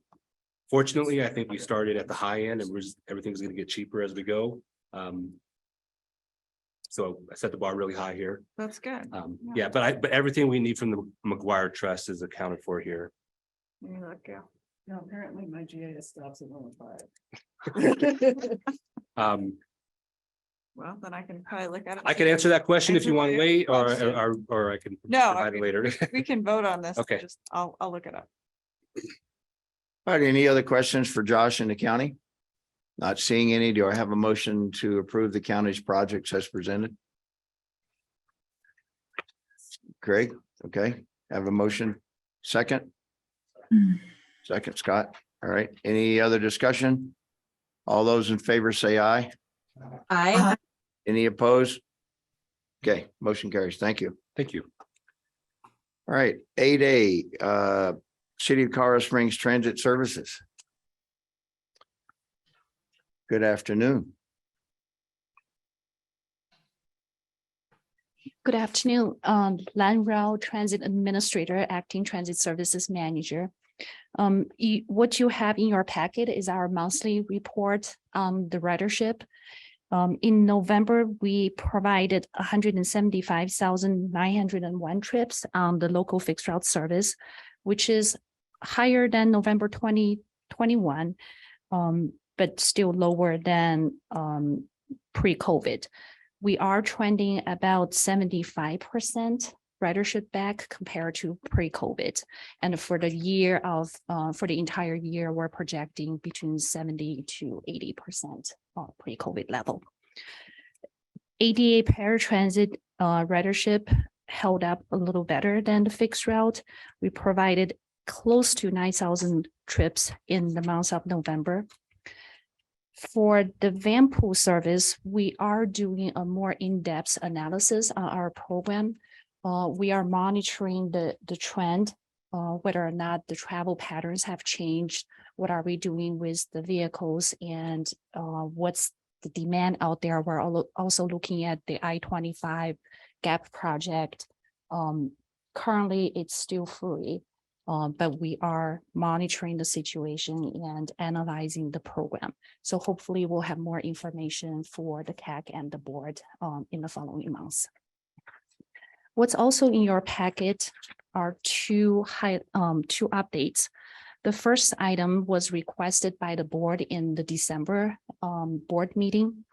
fortunately, I think we started at the high end, and everything's going to get cheaper as we go. So I set the bar really high here. That's good. Yeah, but everything we need from the McGuire Trust is accounted for here. Let me look, yeah. No, apparently my GIS stops at 105. Well, then I can probably look at it. I can answer that question if you want to Answer wait, my question. or I can No, provide it later. We can vote on this. Okay. Just, I'll look it up. All right, any other questions for Josh in the county? Not seeing any. Do I have a motion to approve the county's projects as presented? Craig, okay, have a motion. Second? Second, Scott. All right, any other discussion? All those in favor say aye. Aye. Any opposed? Okay, motion carries. Thank you. Thank you. All right, 8A, City of Colorado Springs Transit Services. Good afternoon. Good afternoon, Land Rail Transit Administrator, Acting Transit Services Manager. What you have in your packet is our monthly report on the ridership. In November, we provided 175,901 trips on the local fixed route service, which is higher than November 2021, but still lower than pre-COVID. We are trending about 75% ridership back compared to pre-COVID. And for the year of, for the entire year, we're projecting between 70 to 80% pre-COVID level. ADA paratransit ridership held up a little better than the fixed route. We provided close to 9,000 trips in the month of November. For the van pool service, we are doing a more in-depth analysis on our program. We are monitoring the trend, whether or not the travel patterns have changed. What are we doing with the vehicles and what's the demand out there? We're also looking at the I-25 GAP project. Currently, it's still free, but we are monitoring the situation and analyzing the program. So hopefully we'll have more information for the CAC and the board in the following months. What's also in your packet are two updates. The first item was requested by the board in the December board meeting.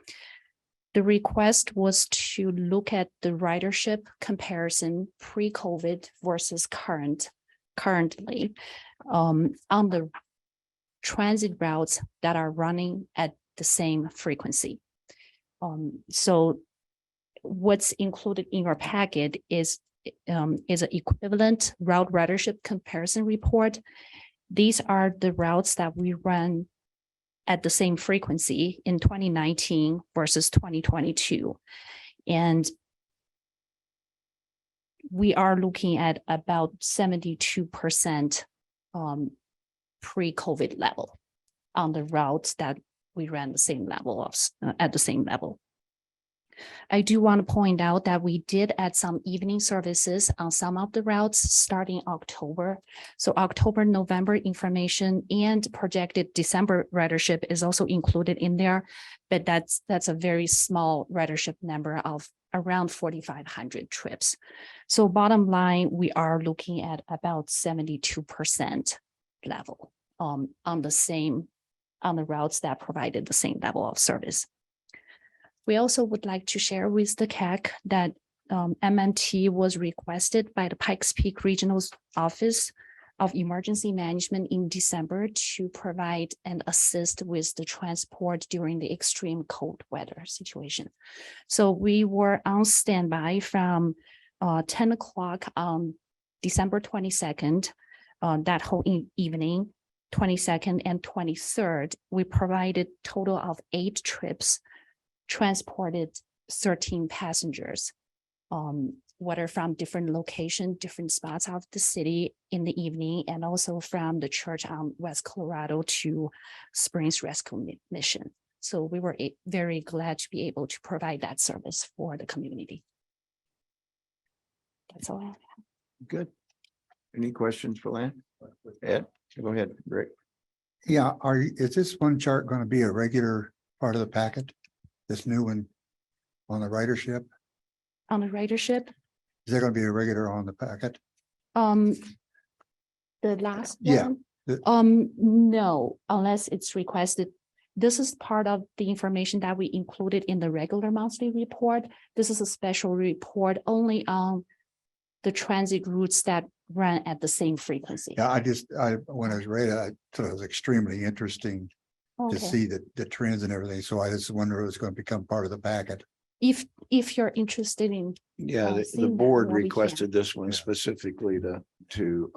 The request was to look at the ridership comparison pre-COVID versus currently on the transit routes that are running at the same frequency. So what's included in your packet is an equivalent route ridership comparison report. These are the routes that we run at the same frequency in 2019 versus 2022. And we are looking at about 72% pre-COVID level on the routes that we ran the same level of at the same level. I do want to point out that we did add some evening services on some of the routes starting October. So October, November information and projected December ridership is also included in there, but that's a very small ridership number of around 4,500 trips. So bottom line, we are looking at about 72% level on the routes that provided the same level of service. We also would like to share with the CAC that MNT was requested by the Pikes Peak Regional Office of Emergency Management in December to provide and assist with the transport during the extreme cold weather situation. So we were on standby from 10 o'clock on December 22nd, that whole evening, 22nd and 23rd, we provided total of 8 trips, transported 13 passengers, whether from different locations, different spots of the city in the evening, and also from the church on West Colorado to Springs Rescue Mission. So we were very glad to be able to provide that service for the community. That's all I have. Good. Any questions for Lan? Ed, go ahead, Rick. Yeah, is this one chart going to be a regular part of the packet? This new one on the ridership? On the ridership, Is there going to be a regular on the packet? the last Yeah, one, no, unless it's requested. This is part of the information that we included in the regular monthly report. This is a special report only on the transit routes that run at the same frequency. Yeah, when I was reading it, I thought it was extremely interesting to Okay. see the trends and everything. So I just wonder if it's going to become part of the packet. If you're interested in, Yeah, the seeing that board more, we can. requested this one Yeah. specifically to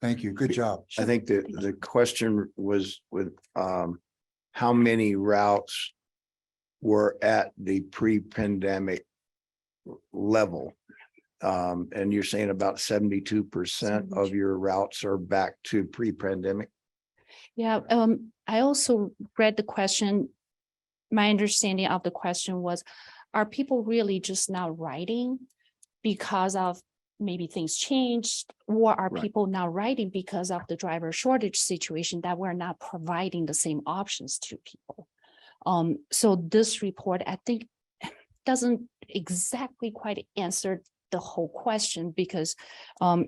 Thank you. Good job. I think the question was with how many routes were at the pre-pandemic level. And you're saying about 72% of your routes are back to pre-pandemic? yeah, I also read the question. My understanding of the question was, are people really just now riding because of maybe things changed, or are Right. people now riding because of the driver shortage situation that we're not providing the same options to people? So this report, I think, doesn't exactly quite answer the whole question, because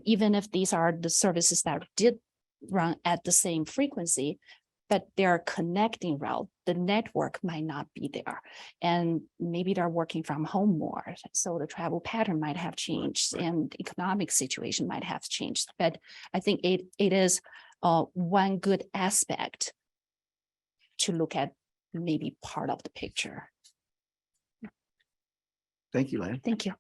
even if these are the services that did run at the same frequency, but they're connecting route, the network might not be there. And maybe they're working from home more. So the travel pattern might have changed and economic situation might have changed. But I think it is one good aspect to look at maybe part of the picture. Thank you, Lan. Thank you.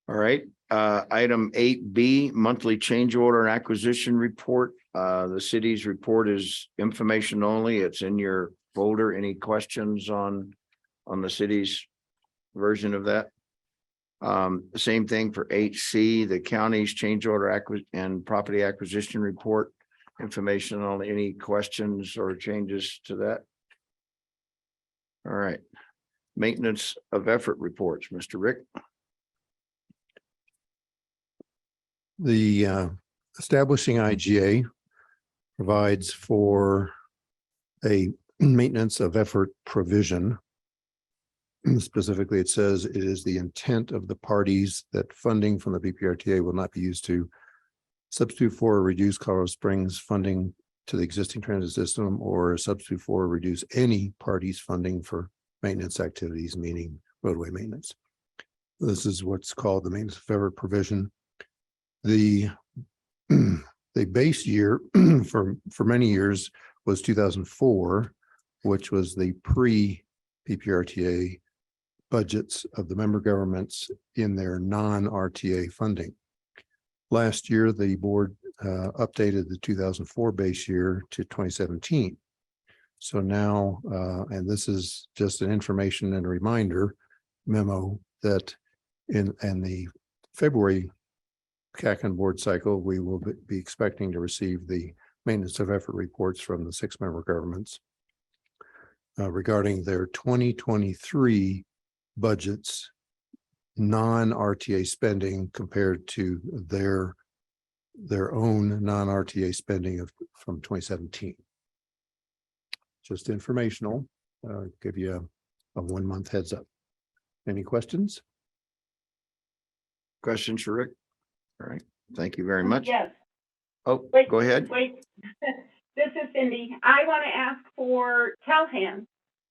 All right, item 8B, monthly change order and acquisition report. The city's report is information only. It's in your folder. Any questions on the city's version of that? Same thing for 8C, the county's change order and property acquisition report. Information on any questions or changes to that? All right. Maintenance of effort reports, Mr. Rick. The establishing IGA provides for a maintenance of effort provision. Specifically, it says it is the intent of the parties that funding from the PPRTA will not be used to substitute for or reduce Colorado Springs funding to the existing transit system, or substitute for or reduce any party's funding for maintenance activities, meaning roadway maintenance. This is what's called the maintenance of effort provision. The base year for many years was 2004, which was the pre-PPRTA budgets of the member governments in their non-RTA funding. Last year, the board updated the 2004 base year to 2017. So now, and this is just an information and a reminder memo that in the February CAC and board cycle, we will be expecting to receive the maintenance of effort reports from the 6 member governments regarding their 2023 budgets, non-RTA spending compared to their own non-RTA spending from 2017. Just informational, give you a 1 month heads up. Any questions? Questions for Rick? All right, thank you very much. Yes. Oh, Wait, go ahead. Wait, this is Cindy. I want to ask for Calhan.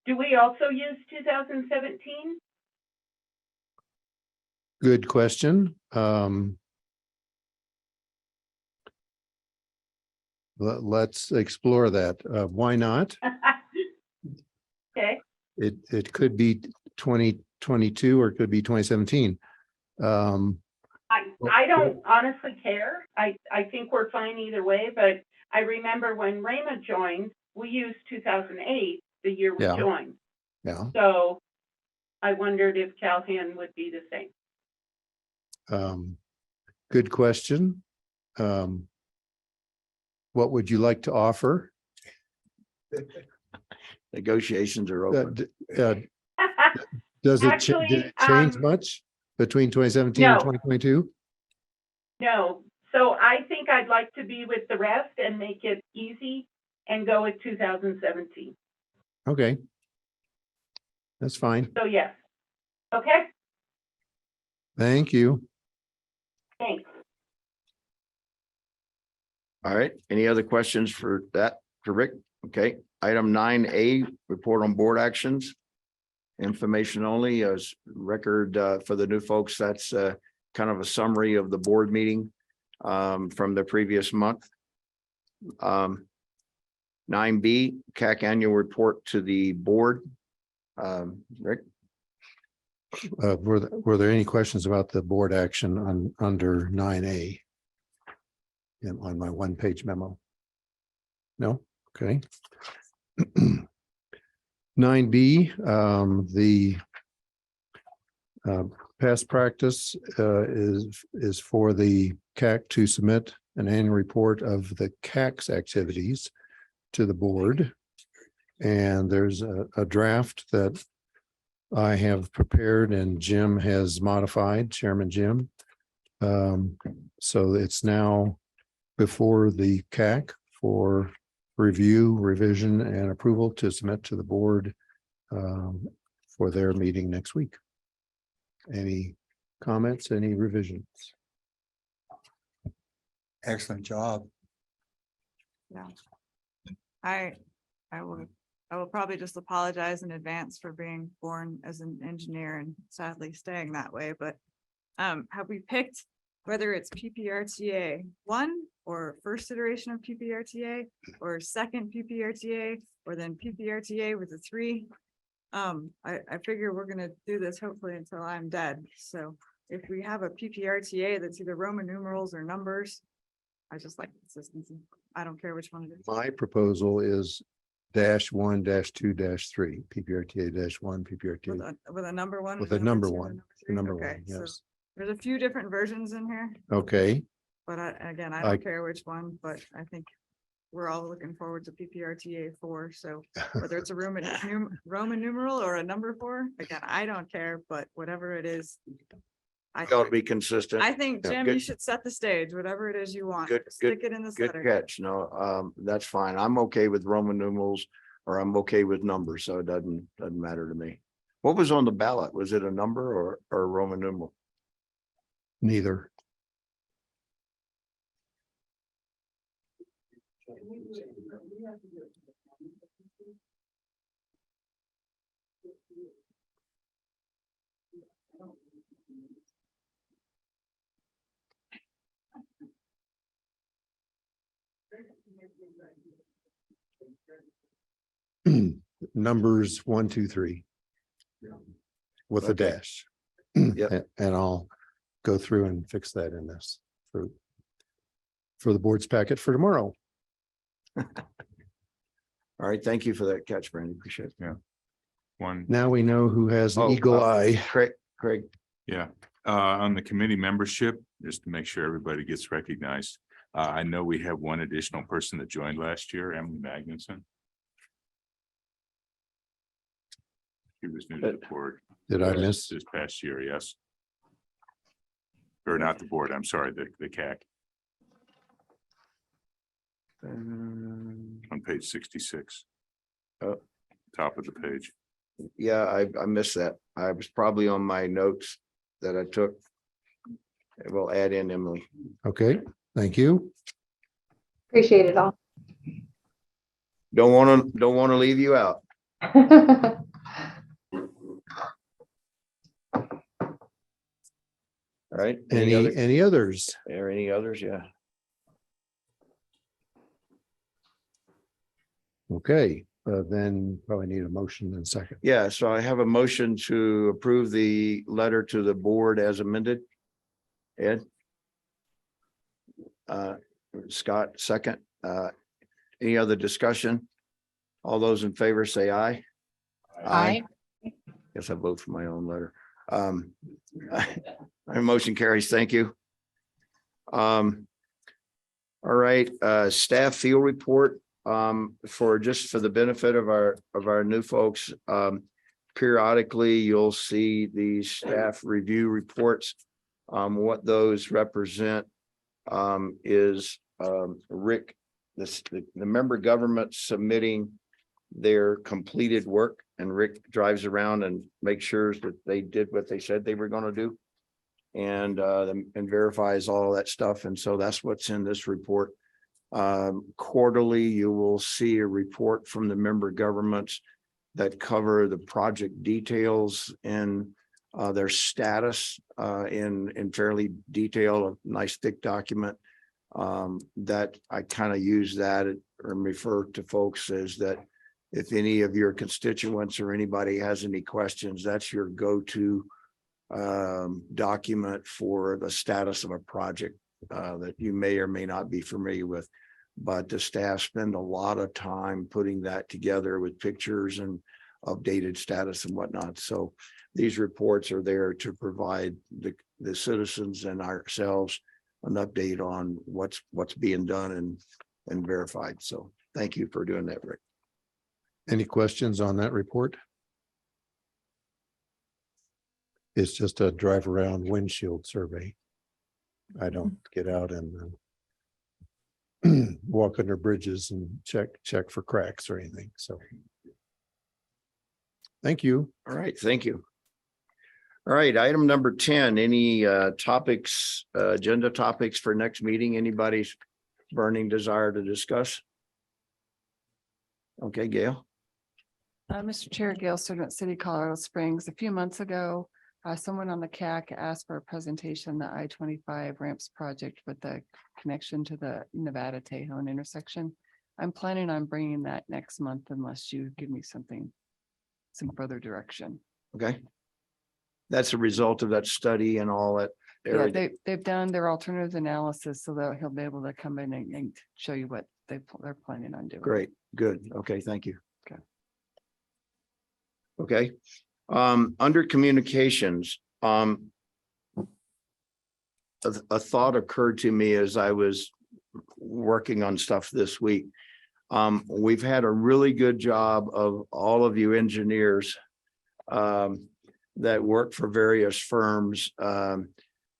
Do we also use 2017? Good question. Let's explore that. Why not? Okay, It could be 2022 or it could be 2017. I don't honestly care. I think we're fine either way, but I remember when Rayma joined, we used 2008, the year we Yeah. joined. Yeah. So I wondered if Calhan would be the same. Good question. What would you like to offer? Negotiations are open. Does it Actually, did it change much between 2017 and no. 2022? No, so I think I'd like to be with the rest and make it easy and go with 2017. Okay. That's fine. So yes. Okay, Thank you. thanks. All right, any other questions for that, for Rick? Okay, item 9A, report on board actions. Information only as record for the new folks. That's kind of a summary of the board meeting from the previous month. 9B, CAC annual report to the board. Rick? Were there any questions about the board action on under 9A? On my 1-page memo? No? Okay. 9B, the past practice is for the CAC to submit an annual report of the CAC's activities to the board. And there's a draft that I have prepared and Jim has modified, Chairman Jim. So it's now before the CAC for review, revision, and approval to submit to the board for their meeting next week. Any comments, any revisions? Excellent job. Yeah. I will probably just apologize in advance for being born as an engineer and sadly staying that way, but have we picked whether it's PPRTA 1 or first iteration of PPRTA or second PPRTA or then PPRTA with a 3? I figure we're gonna do this hopefully until I'm dead. So if we have a PPRTA that's either Roman numerals or numbers, I just like consistency. I don't care which one it is. My proposal is -1, -2, -3, PPRTA -1, PPRTA With a number one. with and a number two and one, three? number Okay, one, so yes. there's a few different versions in here, Okay, but again, I I- don't care which one, but I think we're all looking forward to PPRTA 4. So whether it's a Roman numeral or a number 4, again, I don't care, but whatever it is. Got to be consistent. I think, Yeah, Jim, good. you should set the stage, whatever it is you want. Good, Stick it in the Good center. catch. No, that's fine. I'm okay with Roman numerals or I'm okay with numbers, so it doesn't matter to me. What was on the ballot? Was it a number or a Roman numeral? neither. Numbers 1, 2, 3. With a Okay. dash. Yep. And I'll go through and fix that in this for the board's packet for tomorrow. All right, thank you for that catch, Brandon. Appreciate it. One, Now we know who has the Oh, eagle eye. Craig, yeah, on the committee membership, just to make sure everybody gets recognized. I know we have one additional person that joined last year, Emily Magnuson. She was new to the board. Did I miss? This past year, yes. Or not the board, I'm sorry, the CAC on page 66. Oh. Top of the page. yeah, I missed that. I was probably on my notes that I took. We'll add in Emily. Okay, thank you. Appreciate it all. Don't want to leave you out. All right. Any others? Or any others? Yeah. Okay, then probably need a motion in a second. Yeah, so I have a motion to approve the letter to the board as amended. Ed? Scott, second. Any other discussion? All those in favor say aye. Aye. Guess I vote for my own letter. My motion carries. Thank you. All right, staff field report. For the benefit of our new folks, periodically you'll see these staff review reports. What those represent is Rick, the member government submitting their completed work, and Rick drives around and makes sure that they did what they said they were going to do, and verifies all that stuff. And so that's what's in this report. Quarterly, you will see a report from the member governments that cover the project details and their status in fairly detailed, a nice thick document. That I kind of use that or refer to folks as that if any of your constituents or anybody has any questions, that's your go-to document for the status of a project that you may or may not be familiar with. But the staff spend a lot of time putting that together with pictures and updated status and whatnot. So these reports are there to provide the citizens and ourselves an update on what's being done and verified. So thank you for doing that, Rick. Any questions on that report? It's just a drive around windshield survey. I don't get out and walk under bridges and check for cracks or anything. So. Thank you. All right, thank you. All right, item number 10, any topics, agenda topics for next meeting? Anybody's burning desire to discuss? Okay, Gail. Mr. Chair, Gail Sturtevant, City, Colorado Springs. A few months ago, someone on the CAC asked for a presentation, the I-25 ramps project with the connection to the Nevada Tejon intersection. I'm planning on bringing that next month unless you give me some further direction. Okay. That's a result of that study and all that. Yeah, area. they've done their alternatives analysis so that he'll be able to come in and show you what they're planning on doing. Great, good. Okay, thank you. Okay. Okay, under communications, a thought occurred to me as I was working on stuff this week. We've had a really good job of all of you engineers that work for various firms,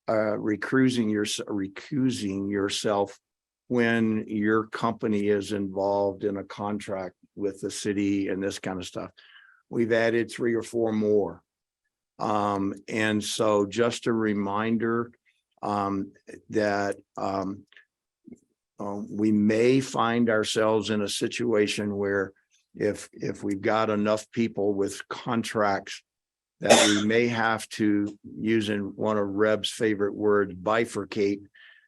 recusing yourself when your company is involved in a contract with the city and this kind of stuff. We've added 3 or 4 more. And so just a reminder that we may find ourselves in a situation where if we've got enough people with contracts that we may have to, using one of Reb's favorite words, bifurcate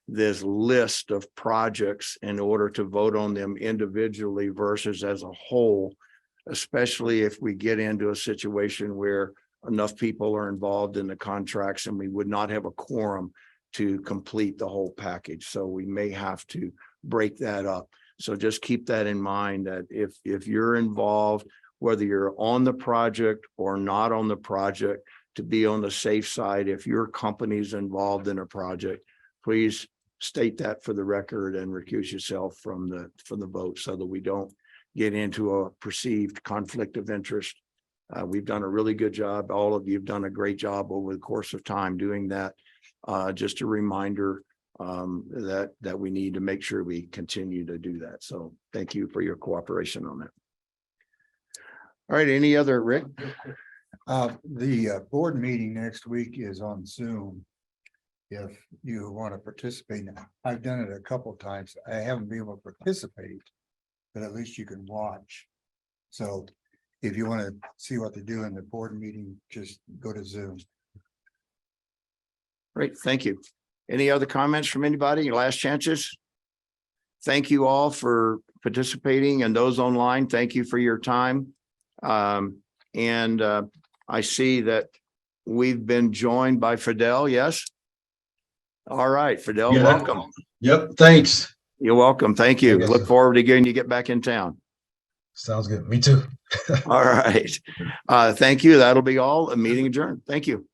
this list of projects in order to vote on them individually versus as a whole, especially if we get into a situation where enough people are involved in the contracts and we would not have a quorum to complete the whole package. So we may have to break that up. So just keep that in mind, that if you're involved, whether you're on the project or not on the project, to be on the safe side, if your company's involved in a project, please state that for the record and recuse yourself from the vote so that we don't get into a perceived conflict of interest. We've done a really good job. All of you have done a great job over the course of time doing that. Just a reminder that we need to make sure we continue to do that. So thank you for your cooperation on that. All right, any other, Rick? The board meeting next week is on Zoom. If you want to participate, I've done it a couple of times. I haven't been able to participate, but at least you can watch. So if you want to see what they do in the board meeting, just go to Zoom. Great, thank you. Any other comments from anybody? Your last chances? Thank you all for participating, and those online, thank you for your time. I see that we've been joined by Fidel, yes? All right, Fidel, Yeah. welcome. Yep, thanks. You're welcome. Thank you. I guess Look so. forward to getting you get back in town. Sounds good. Me too. All right. Thank you. That'll be all. A meeting adjourned. Thank you.